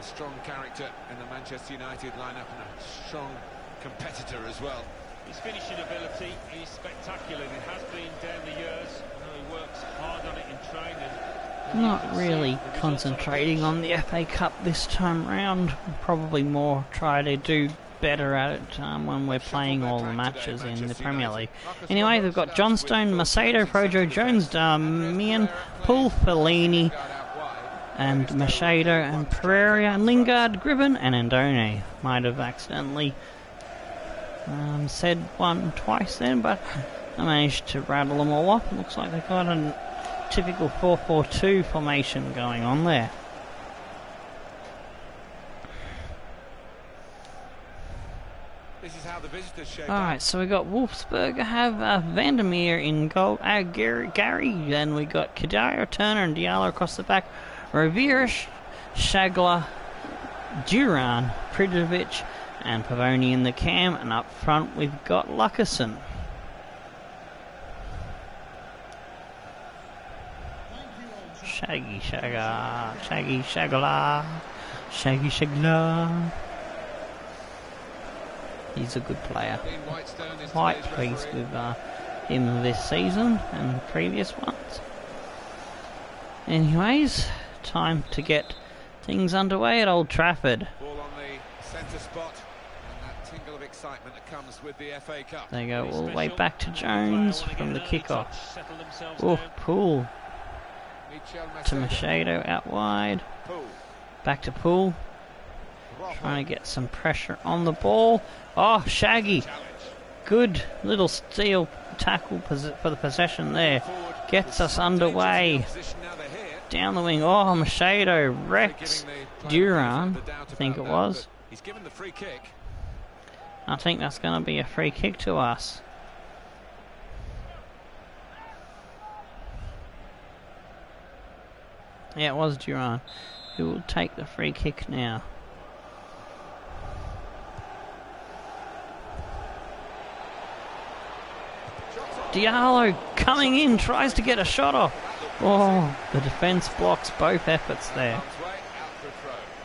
Strong character in the Manchester United lineup and a strong competitor as well. His finishing ability is spectacular. It has been down the years. He works hard on it in training. Not really concentrating on the FA Cup this time round. Probably more try to do better at it when we're playing all the matches in the Premier League. Anyway, they've got Johnstone, Macedo, Projo, Jones, Darmian, Poole, Fellini, And Machado and Pereira and Lingard, Gribben and Andone. Might have accidentally said one twice then, but I managed to rattle them all off. It looks like they've got a typical 4-4-2 formation going on there. This is how the visitors shape Alright, so we got Wolfsburg, have Vandermeer in goal, Gary, then we got Kadira, Turner and Diallo across the back, Rovira, Shagler, Duran, Pridovic and Pavoni in the cam, and up front we've got Luckerson. Shaggy Shagler. He's a good player. Quite pleased with him this season and the previous ones. Anyways, time to get things underway at Old Trafford. Ball on the centre spot, and that tingle of excitement that comes with the FA Cup. They go all the way back to Jones from the kickoff. Oh, Poole to Machado out wide. Back to Poole. Trying to get some pressure on the ball. Oh, Shaggy. Good little steel tackle for the possession there. Gets us underway. Down the wing. Oh, Machado wrecks Duran, I think it was. He's given the free kick. I think that's going to be a free kick to us. Yeah, it was Duran who will take the free kick now. Diallo coming in, tries to get a shot off. Oh, the defence blocks both efforts there.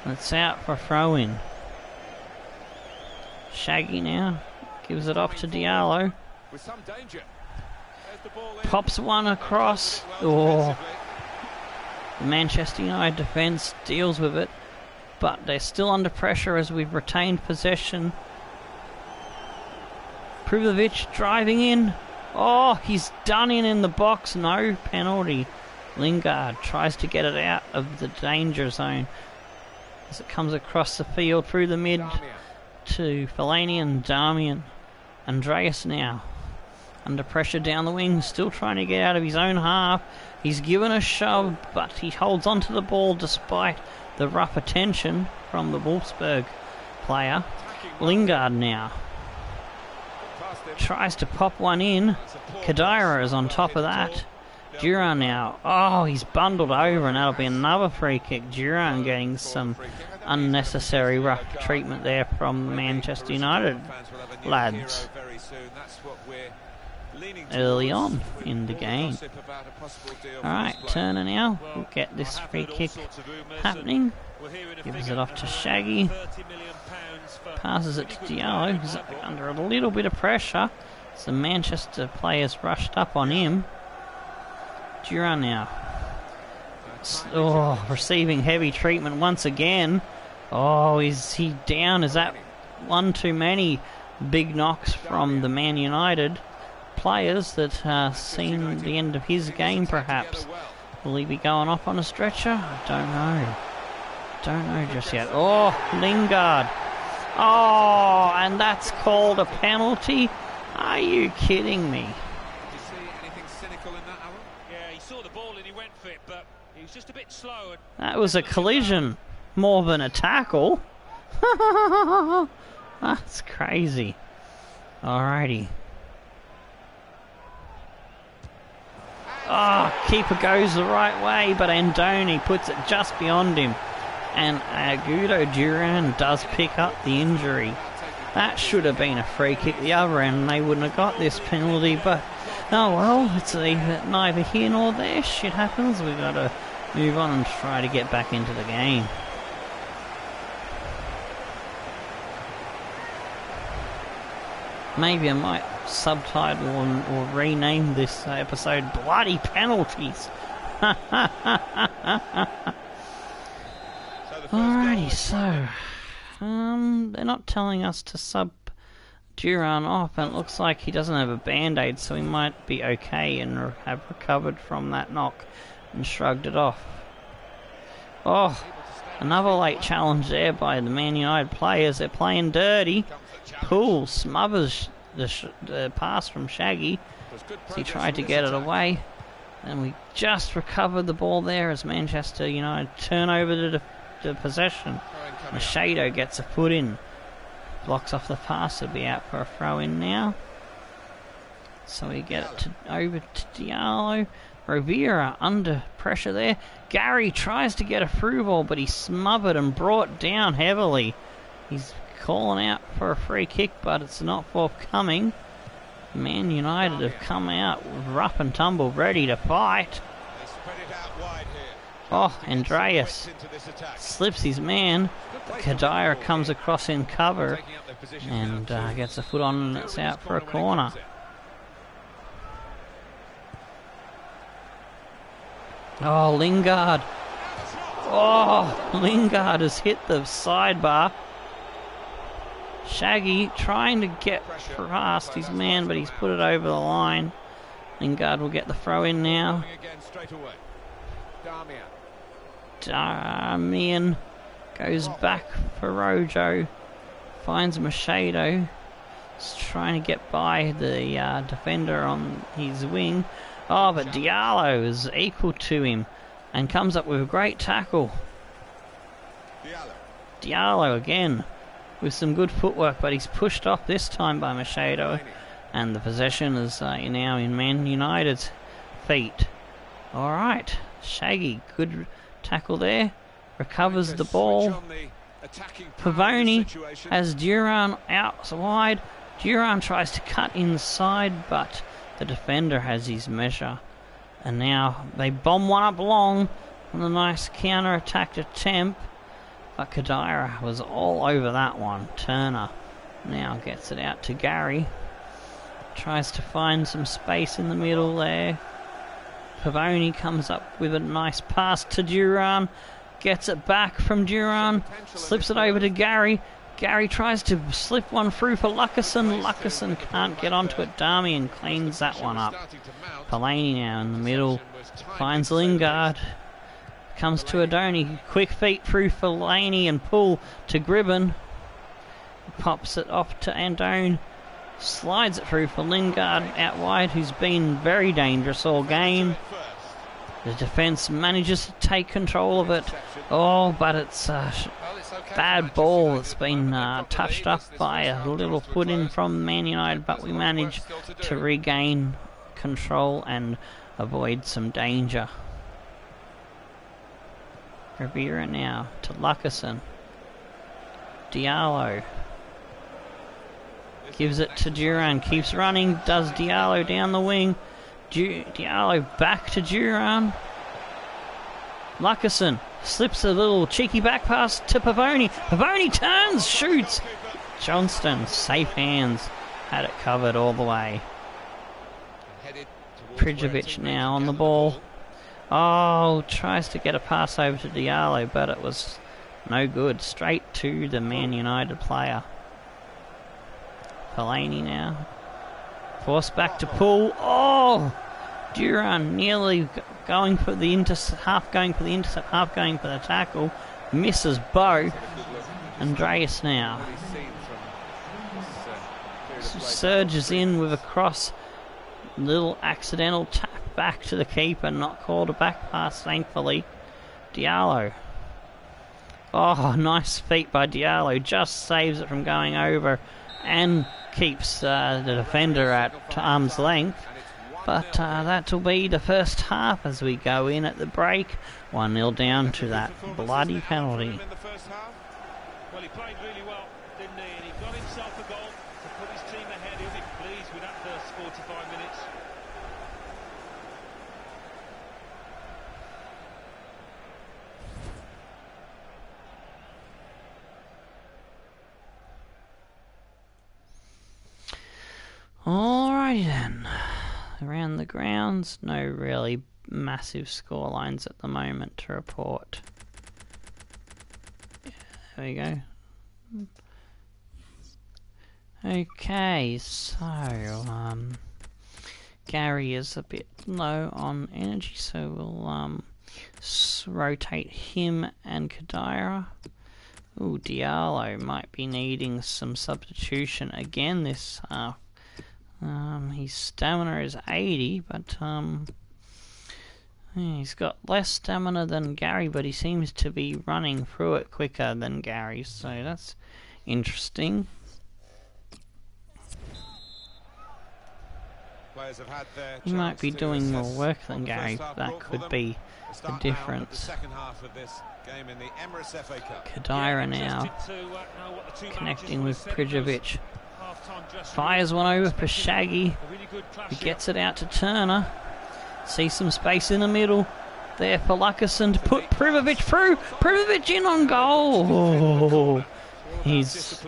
It's out for a throw-in. Shaggy now gives it off to Diallo. Pops one across. Oh, the Manchester United defence deals with it, but they're still under pressure as we've retained possession. Privovic driving in. Oh, he's done in the box. No penalty. Lingard tries to get it out of the danger zone as it comes across the field through the mid to Fellaini and Darmian. Andreas now under pressure down the wing, still trying to get out of his own half. He's given a shove, but he holds onto the ball despite the rough attention from the Wolfsburg player. Lingard now tries to pop one in. Kadira is on top of that. Duran now. Oh, he's bundled over, and that'll be another free kick. Duran getting some unnecessary rough treatment there from the Manchester United lads early on in the game. Alright, Turner now will get this free kick happening. Gives it off to Shaggy. Passes it to Diallo, who's under a little bit of pressure. Some Manchester players rushed up on him. Duran now. Oh, receiving heavy treatment once again. Oh, is he down? Is that one too many big knocks from the Man United players that seen the end of his game perhaps? Will he be going off on a stretcher? I don't know. Don't know just yet. Oh, Lingard. Oh, and that's called a penalty? Are you kidding me? Did you see anything cynical in that, Alan? Yeah, he saw the ball and he went for it, but he was just a bit slow. That was a collision more than a tackle. That's crazy. Alrighty. Oh, keeper goes the right way, but Andoni puts it just beyond him. And Agudo Duran does pick up the injury. That should have been a free kick the other end, and they wouldn't have got this penalty, but oh well, it's neither here nor there. Shit happens. We've got to move on and try to get back into the game. Maybe I might subtitle or rename this episode Bloody Penalties. Alrighty, so they're not telling us to sub Duran off, and it looks like he doesn't have a band-aid, so he might be okay and have recovered from that knock and shrugged it off. Oh, another late challenge there by the Man United players. They're playing dirty. Poole smothers the pass from Shaggy as he tried to get it away. And we just recovered the ball there as Manchester United turn over the possession. Machado gets a foot in. Blocks off the pass. It'll be out for a throw in now. So we get it over to Diallo. Rovira under pressure there. Gary tries to get a through ball, but he's smothered and brought down heavily. He's calling out for a free kick, but it's not forthcoming. Man United have come out rough and tumble, ready to fight. Oh, Andreas slips his man. Kadira comes across in cover and gets a foot on, and it's out for a corner. Oh, Lingard. Oh, Lingard has hit the sidebar. Shaggy trying to get past his man, but he's put it over the line. Lingard will get the throw in now. Damian goes back for Rojo. Finds Machado. He's trying to get by the defender on his wing. Oh, but Diallo is equal to him and comes up with a great tackle. Diallo again with some good footwork, but he's pushed off this time by Machado, and the possession is now in Man United's feet. Alright, Shaggy, good tackle there, recovers the ball. Pavoni has Duran out wide. Duran tries to cut inside, but the defender has his measure. And now they bomb one up long on a nice counter-attack attempt. But Kadira was all over that one. Turner now gets it out to Gary. Tries to find some space in the middle there. Pavoni comes up with a nice pass to Duran. Gets it back from Duran. Slips it over to Gary. Gary tries to slip one through for Luckerson. Luckerson can't get onto it. Damian cleans that one up. Fellaini now in the middle. Finds Lingard. Comes to Adoni. Quick feet through Fellaini and pull to Gribben. Pops it off to Andone. Slides it through for Lingard out wide, who's been very dangerous all game. The defence manages to take control of it. Oh, but it's a bad ball. It's been touched up by a little foot in from Man United, but we manage to regain control and avoid some danger. Rivera now to Luckerson. Diallo gives it to Duran, keeps running, does Diallo down the wing. Diallo back to Duran. Luckerson slips a little cheeky back pass to Pavoni. Pavoni turns, shoots. Johnston, safe hands, had it covered all the way. Prijovic now on the ball. Oh, tries to get a pass over to Diallo, but it was no good. Straight to the Man United player. Fellaini now. Forced back to Poole. Oh! Duran nearly going for the intercept, half going for the intercept, half going for the tackle. Misses Bow. Andreas now. Surges in with a cross. Little accidental tap back to the keeper, not called a back pass, thankfully. Diallo. Oh, nice feat by Diallo. Just saves it from going over and keeps the defender at arm's length. But that'll be the first half as we go in at the break. 1-0 down to that bloody penalty. Well, he played really well, didn't he? And he got himself a goal to put his team ahead. He'll be pleased with that first 45 minutes. Alrighty then. Around the grounds, no really massive scorelines at the moment to report. There we go. Okay, so Gary is a bit low on energy, so we'll rotate him and Khedira. Ooh, Diallo might be needing some substitution again this half. His stamina is 80, but he's got less stamina than Gary, but he seems to be running through it quicker than Gary, so that's interesting. He might be doing more work than Gary. That could be the difference. Khedira now connecting with Prijovic. Fires one over for Shaggy, who gets it out to Turner. See some space in the middle there for Lucassen to put Prijovic through. Prijovic in on goal. Oh, he's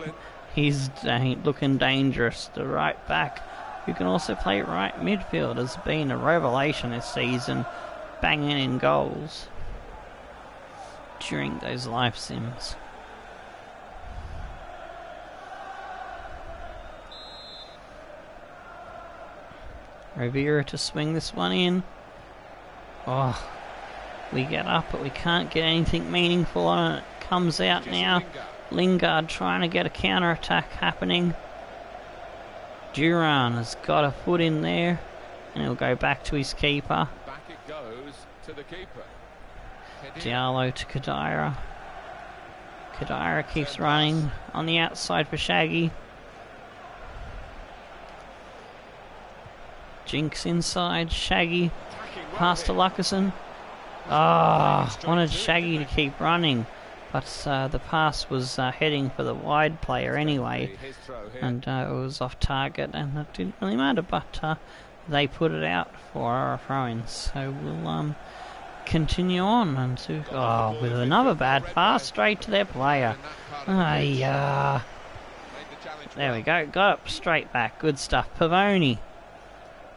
looking dangerous. The right back, who can also play right midfield, has been a revelation this season, banging in goals during those live sims. Rivera to swing this one in. Oh, we get up, but we can't get anything meaningful on it. Comes out now. Lingard trying to get a counter-attack happening. Duran has got a foot in there, and he'll go back to his keeper. Back it goes to the keeper. Diallo to Khedira. Khedira keeps running on the outside for Shaggy. Jinx inside, Shaggy past to Lucassen. Wanted Shaggy to keep running, but the pass was heading for the wide player anyway, and it was off target, and it didn't really matter, but they put it out for our throw-in, so we'll continue on and with another bad pass straight to their player. There we go, got up straight back, good stuff. Pavoni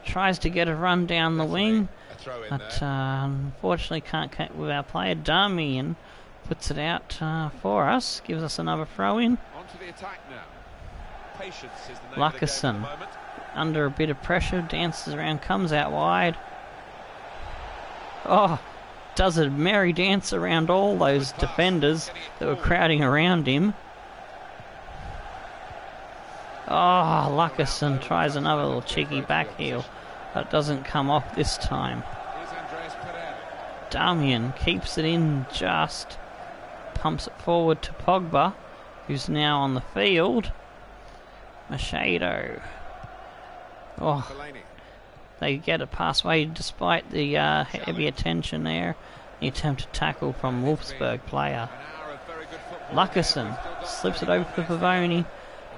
tries to get a run down the wing, but unfortunately can't connect with our player. Darmian puts it out for us, gives us another throw in. Lucassen under a bit of pressure, dances around, comes out wide. Oh, does a merry dance around all those defenders that were crowding around him. Oh, Lucassen tries another little cheeky back heel, but it doesn't come off this time. Damian keeps it in, just pumps it forward to Pogba, who's now on the field. Machado. Oh, they get a pass away despite the heavy attention there. The attempted tackle from Wolfsburg player. Lucassen slips it over to Pavoni.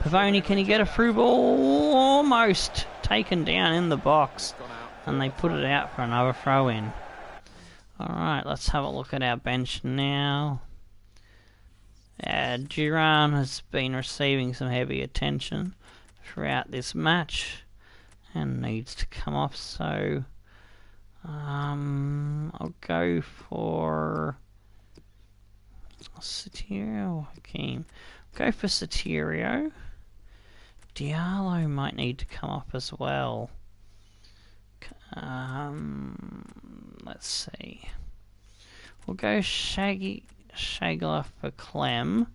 Pavoni, can he get a through ball? Almost taken down in the box, and they put it out for another throw in. Alright, let's have a look at our bench now. Duran has been receiving some heavy attention throughout this match and needs to come off, so I'll go for Sotirio. Hakeem. Go for Sotirio. Diallo might need to come up as well. Let's see. We'll go Shagler for Clem.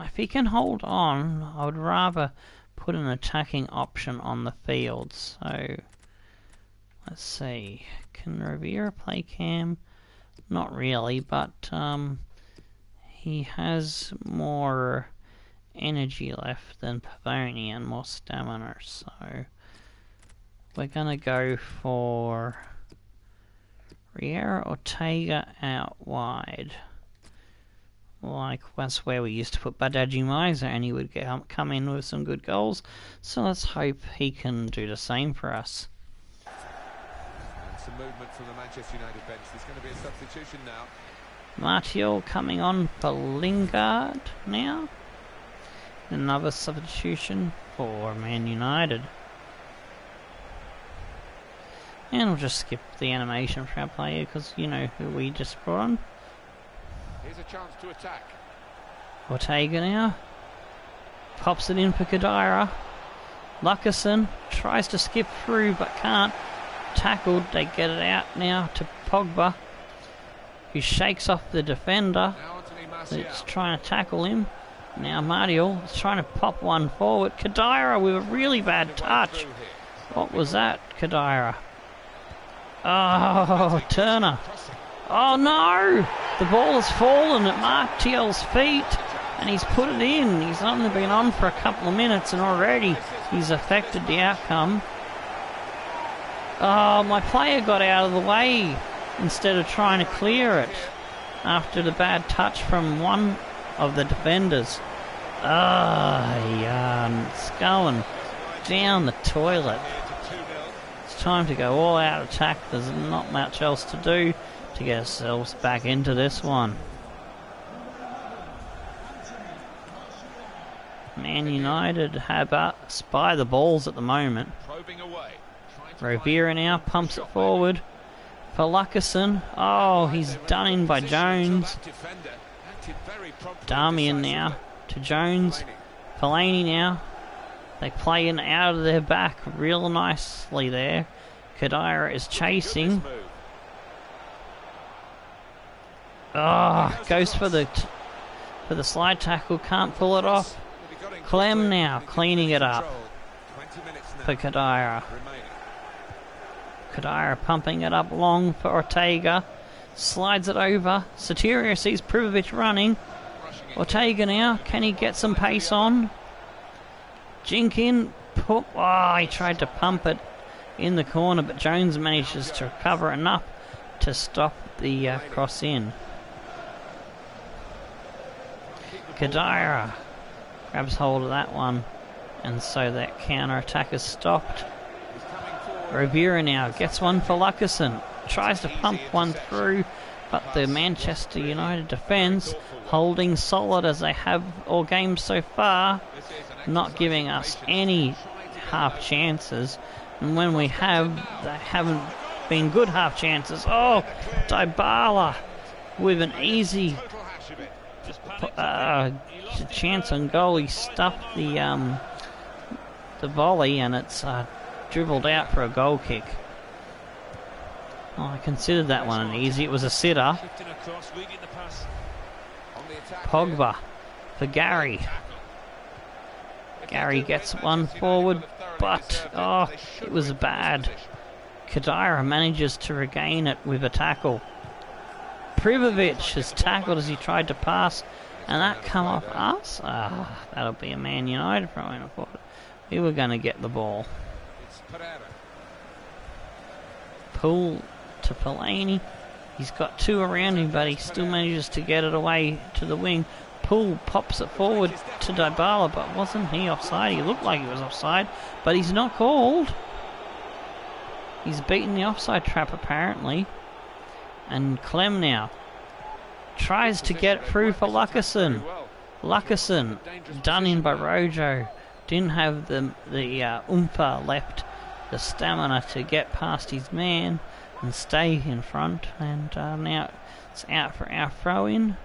If he can hold on, I would rather put an attacking option on the field. So let's see. Can Rivera play Cam? Not really, but he has more energy left than Pavoni and more stamina, so we're gonna go for Riera Ortega out wide. Like, that's where we used to put Badaji Miser, and he would come in with some good goals, so let's hope he can do the same for us. Some movement from the Manchester United bench. There's going to be a substitution now. Martial coming on for Lingard now. Another substitution for Man United. And we'll just skip the animation for our player because you know who we just brought on. Here's a chance to attack. Ortega now. Pops it in for Khedira. Lucassen tries to skip through but can't. tackled. They get it out now to Pogba, who shakes off the defender that's trying to tackle him. Now Martial is trying to pop one forward. Khedira with a really bad touch. What was that, Khedira? Oh, Turner. Oh no! The ball has fallen at Martial's feet and he's put it in. He's only been on for a couple of minutes and already he's affected the outcome. Oh, my player got out of the way instead of trying to clear it after the bad touch from one of the defenders. It's going down the toilet. It's time to go all out attack. There's not much else to do to get ourselves back into this one. Man United have spy the balls at the moment. Rovira now pumps it forward for Lucasen. Oh, he's done in by Jones. Darmian now to Jones. Fellaini now. They play in out of their back real nicely there. Khedira is chasing. Goes for the slide tackle, can't pull it off. Clem now cleaning it up for Khedira. Khedira pumping it up long for Ortega. Slides it over. Soterio sees Privovic running. Ortega now, can he get some pace on? Jinkin, he tried to pump it in the corner, but Jones manages to recover enough to stop the cross in. Khedira grabs hold of that one, and so that counter attack is stopped. Rovira now gets one for Lucasen, tries to pump one through, but the Manchester United defence holding solid as they have all games so far, not giving us any half chances, and when we have, they haven't been good half chances. Oh, Dybala with an easy chance on goal. He stuffed the volley and it's dribbled out for a goal kick. I considered that one an easy. It was a sitter. Pogba for Gary. Gary gets one forward, but it was bad. Khedira manages to regain it with a tackle. Privovic has tackled as he tried to pass, and that come off us. That'll be a Man United throwing. I thought we were going to get the ball. Pull to Fellaini. He's got two around him, but he still manages to get it away to the wing. Poole pops it forward to Dybala, but wasn't he offside? He looked like he was offside, but he's not called. He's beaten the offside trap apparently. And Clem now tries to get through for Lucasen. Lucasen done in by Rojo. Didn't have the oompa left, the stamina to get past his man and stay in front. And now it's out for our throw-in.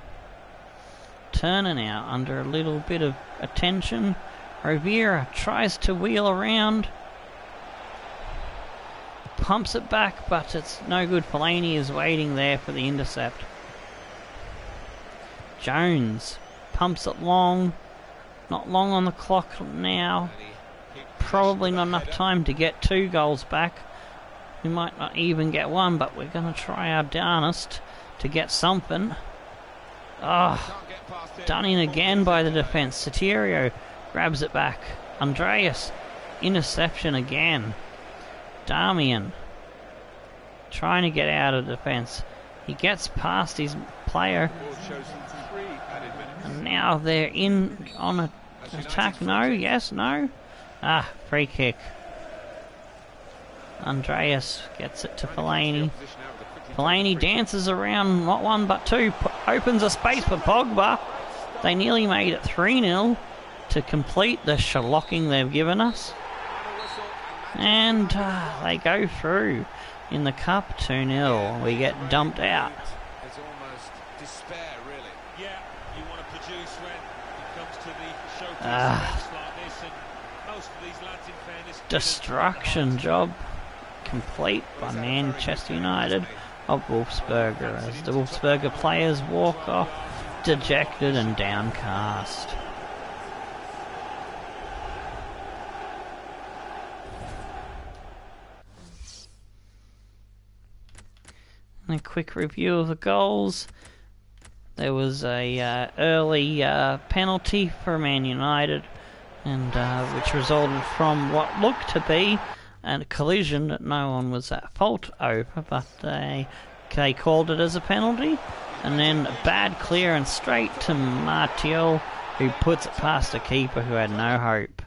Turner now under a little bit of attention. Rovira tries to wheel around. Pumps it back, but it's no good. Fellaini is waiting there for the intercept. Jones pumps it long. Not long on the clock now. Probably not enough time to get 2 goals back. We might not even get one, but we're going to try our darnest to get something. Done in again by the defence. Soterio grabs it back. Andreas, interception again. Darmian trying to get out of defence. He gets past his player. And now they're in on an attack. No, yes, no. Free kick. Andreas gets it to Fellaini. Fellaini dances around, not one but two, opens a space for Pogba. They nearly made it 3-0 to complete the shellacking they've given us. And they go through in the cup 2-0. We get dumped out. It's almost despair, really. Yeah, you want to produce when it comes to the showcase events like this, and most of these lads, in fairness, Destruction job complete by Manchester United of Wolfsberger as the Wolfsberger players walk off dejected and downcast. And a quick review of the goals. There was a early penalty for Man United, and which resulted from what looked to be a collision that no one was at fault over, but they called it as a penalty. And then a bad clearance straight to Martial, who puts it past the keeper who had no hope.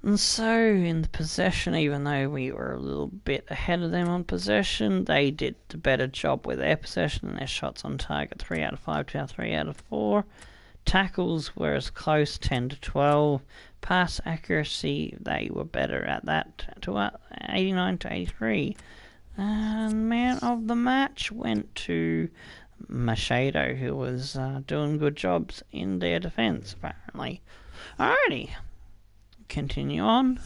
And so, in the possession, even though we were a little bit ahead of them on possession, they did the better job with their possession and their shots on target. 3 out of 5 to 3 out of 4. Tackles were as close, 10 to 12. Pass accuracy, they were better at that, to 89 to 83. And man of the match went to Machado, who was doing good jobs in their defence, apparently. Alrighty. Continue on.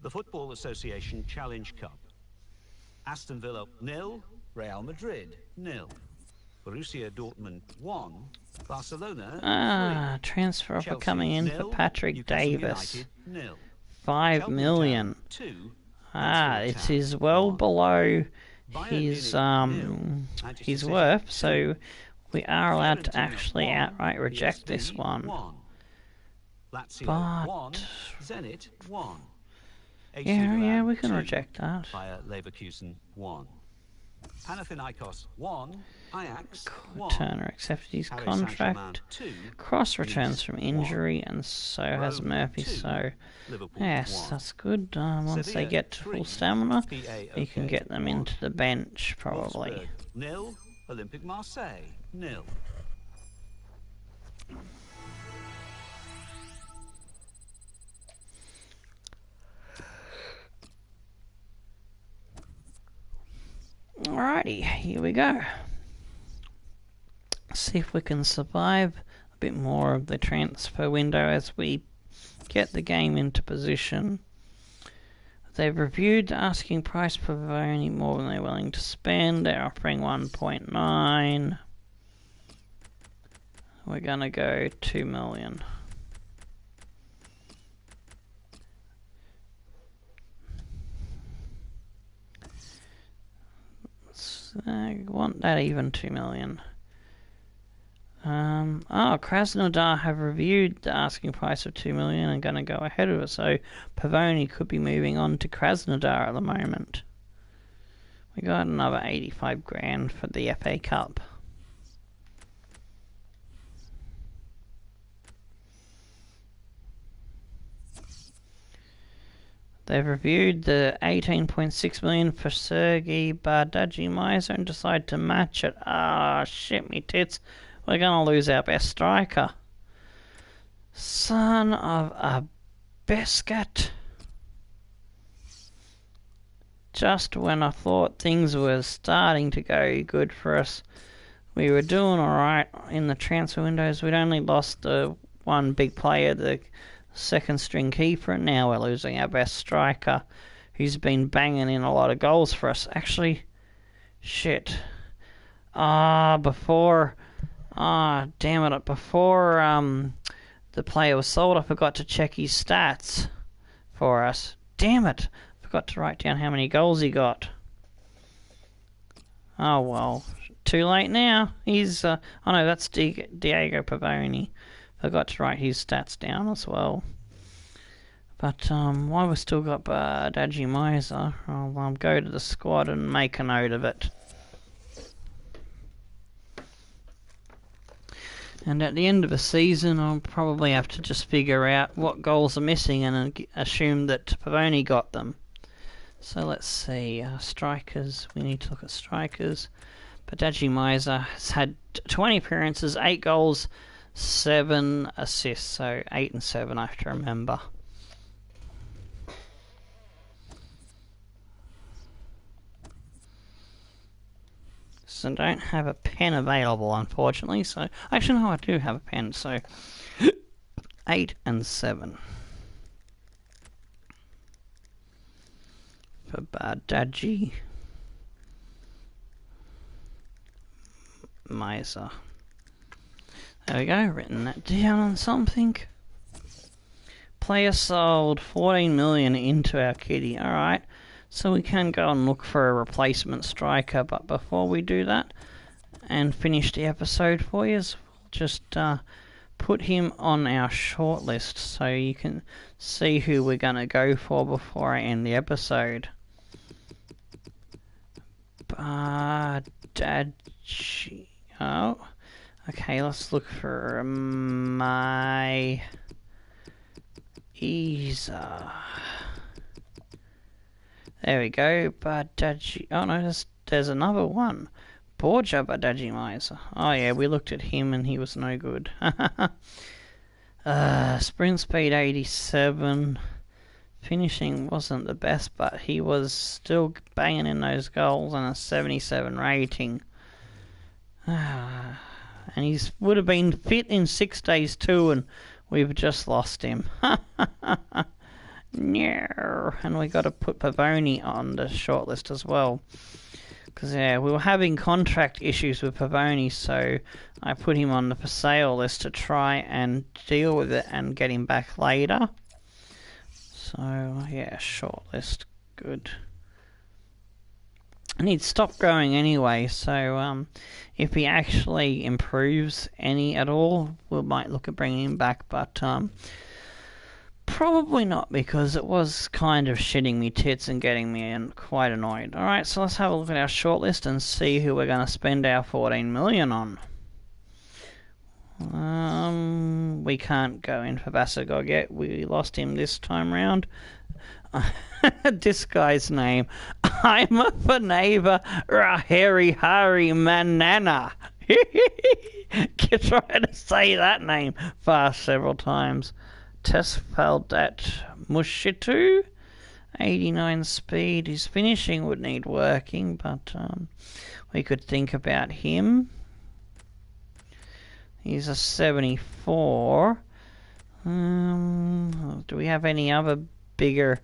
The Football Association Challenge Cup. Aston Villa 0, Real Madrid 0. Borussia Dortmund 1, Barcelona 3. Transfer offer Chelsea coming in 0, for Patrick Newcastle Davis. United 0. 5 million. 2, It is well below his worth, so we are allowed to actually outright reject this one. But Zenit 1. yeah, we can reject that. Bayer Leverkusen 1. Panathinaikos 1. Ajax 1. Turner accepted his contract. 2. Cross returns from injury, and so has Murphy. 2. So Liverpool yes, 1. that's good. Once they Sevilla get to 3. full stamina, PAOK you can get them 1. into the bench probably. Wolfsburg 0. Olympique Marseille 0. Alrighty, here we go. See if we can survive a bit more of the transfer window as we get the game into position. They've reviewed the asking price per Pavoni more than they're willing to spend. They're offering 1.9. We're gonna go 2 million. I want that even 2 million. Krasnodar have reviewed the asking price of 2 million and going to go ahead of it, so Pavoni could be moving on to Krasnodar at the moment. We got another 85 grand for the FA Cup. They've reviewed the 18.6 million for Sergei Bardghji-Meiser and decided to match it. Ah, shit me tits. We're going to lose our best striker. Son of a biscuit. Just when I thought things were starting to go good for us, we were doing alright in the transfer windows. We'd only lost the one big player, the second string keeper, and now we're losing our best striker, who's been banging in a lot of goals for us. Actually, shit. Before the player was sold, I forgot to check his stats for us. Damn it! Forgot to write down how many goals he got. Oh well, too late now. He's oh no, that's Diego Pavoni. Forgot to write his stats down as well. But while we've still got Bardghji-Meiser, I'll go to the squad and make a note of it. And at the end of the season, I'll probably have to just figure out what goals are missing and assume that Pavoni got them. So let's see, strikers. We need to look at strikers. Bardghji-Meiser has had 20 appearances, 8 goals, 7 assists, so 8 and 7 I have to remember. So I don't have a pen available, unfortunately, so actually no, I do have a pen, so 8 and 7 for Badaji Miser. There we go, written that down on something. Player sold 14 million into our kitty. Alright, so we can go and look for a replacement striker, but before we do that and finish the episode for you, we'll just put him on our shortlist so you can see who we're going to go for before I end the episode. Badaji. Oh, okay, let's look for my Isa. There we go, Badaji. Oh no, there's another one. Borja Badaji Miser. Oh yeah, we looked at him and he was no good. Sprint speed 87. Finishing wasn't the best, but he was still banging in those goals and a 77 rating. And he would have been fit in 6 days too, and we've just lost him. No. And we got to put Pavoni on the shortlist as well. Because yeah, we were having contract issues with Pavoni, so I put him on the for sale list to try and deal with it and get him back later. So yeah, shortlist, good. And he'd stopped growing anyway, so if he actually improves any at all, we might look at bringing him back, but probably not, because it was kind of shitting me tits and getting me quite annoyed. Alright, so let's have a look at our shortlist and see who we're going to spend our 14 million on. We can't go in for Basagog yet. We lost him this time round. This guy's name, I'm a Faneva Raheri Hari Manana. Try to say that name fast several times. Tesfeldat Mushitu, 89 speed. His finishing would need working, but we could think about him. He's a 74. Do we have any other bigger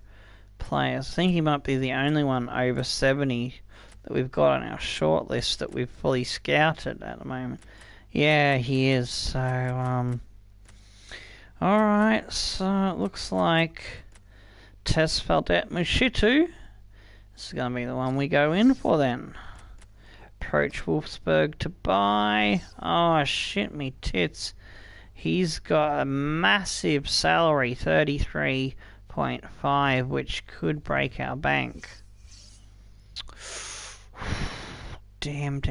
players? I think he might be the only one over 70 that we've got on our shortlist that we've fully scouted at the moment. Yeah, he is. So, alright, so it looks like Tesfeldat Mushitu. This is going to be the one we go in for then. Approach Wolfsburg to buy. Oh, shit me tits. He's got a massive salary, 33.5, which could break our bank. Damn.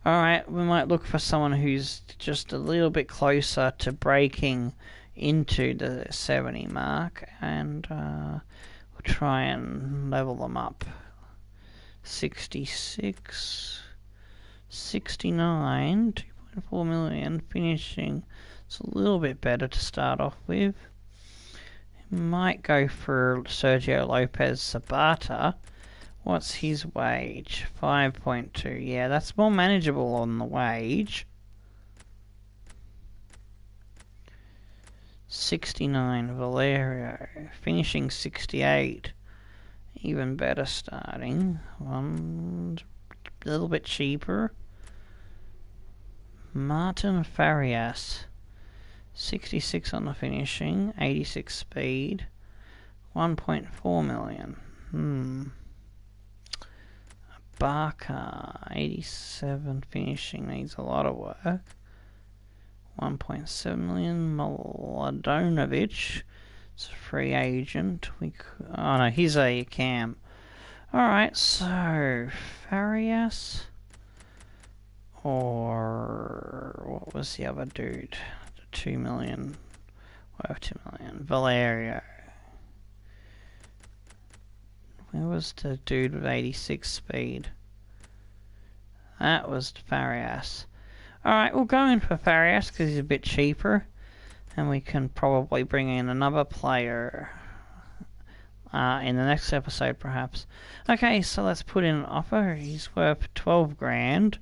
Alright, we might look for someone who's just a little bit closer to breaking into the 70 mark, and we'll try and level them up. 66, 69, 2.4 million, finishing. It's a little bit better to start off with. Might go for Sergio Lopez Sabata. What's his wage? 5.2. Yeah, that's more manageable on the wage. 69, Valerio. Finishing 68. Even better starting. One a little bit cheaper. Martin Farias. 66 on the finishing. 86 speed. 1.4 million. Barker. 87 finishing. Needs a lot of work. 1.7 million. Mladonovic. It's a free agent. Oh no, he's a cam. Alright, so Farias, or what was the other dude? 2 million. Worth 2 million. Valerio. Where was the dude with 86 speed? That was Farias. Alright, we'll go in for Farias because he's a bit cheaper. And we can probably bring in another player in the next episode, perhaps. Okay, so let's put in an offer. He's worth 12 grand.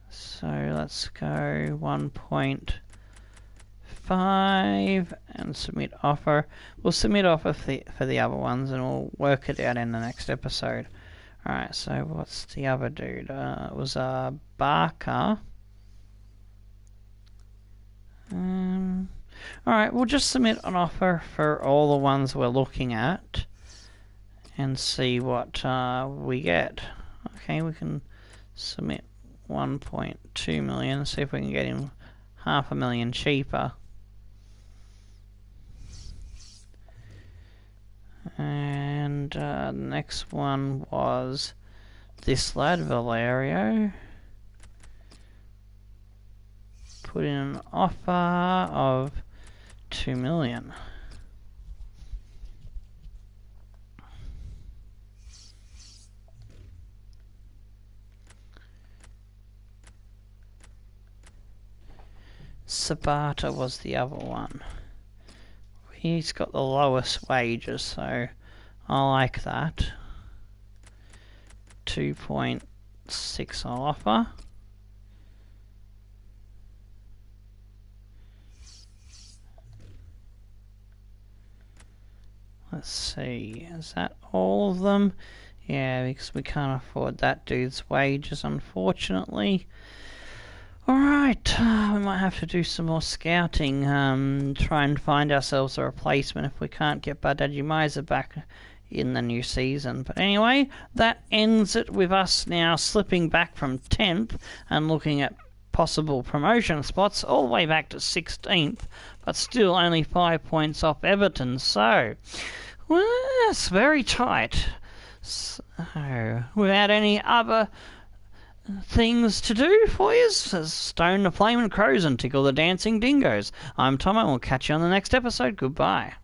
So let's go 1.5 and submit offer. We'll submit offer for the other ones and we'll work it out in the next episode. Alright, so what's the other dude? It was Barker. Alright, we'll just submit an offer for all the ones we're looking at and see what we get. Okay, we can submit 1.2 million, see if we can get him $500,000 cheaper. And the next one was this lad, Valerio. Put in an offer of 2 million. Sabata was the other one. He's got the lowest wages, so I like that. 2.6 I'll offer. Let's see, is that all of them? Yeah, because we can't afford that dude's wages, unfortunately. Alright, we might have to do some more scouting, try and find ourselves a replacement if we can't get Badaji Miser back in the new season. But anyway, that ends it with us now slipping back from 10th and looking at possible promotion spots all the way back to 16th, but still only 5 points off Everton, so well, it's very tight. So, without any other things to do for you, stone the flaming crows and tickle the dancing dingoes. I'm Tommo, and we'll catch you on the next episode. Goodbye.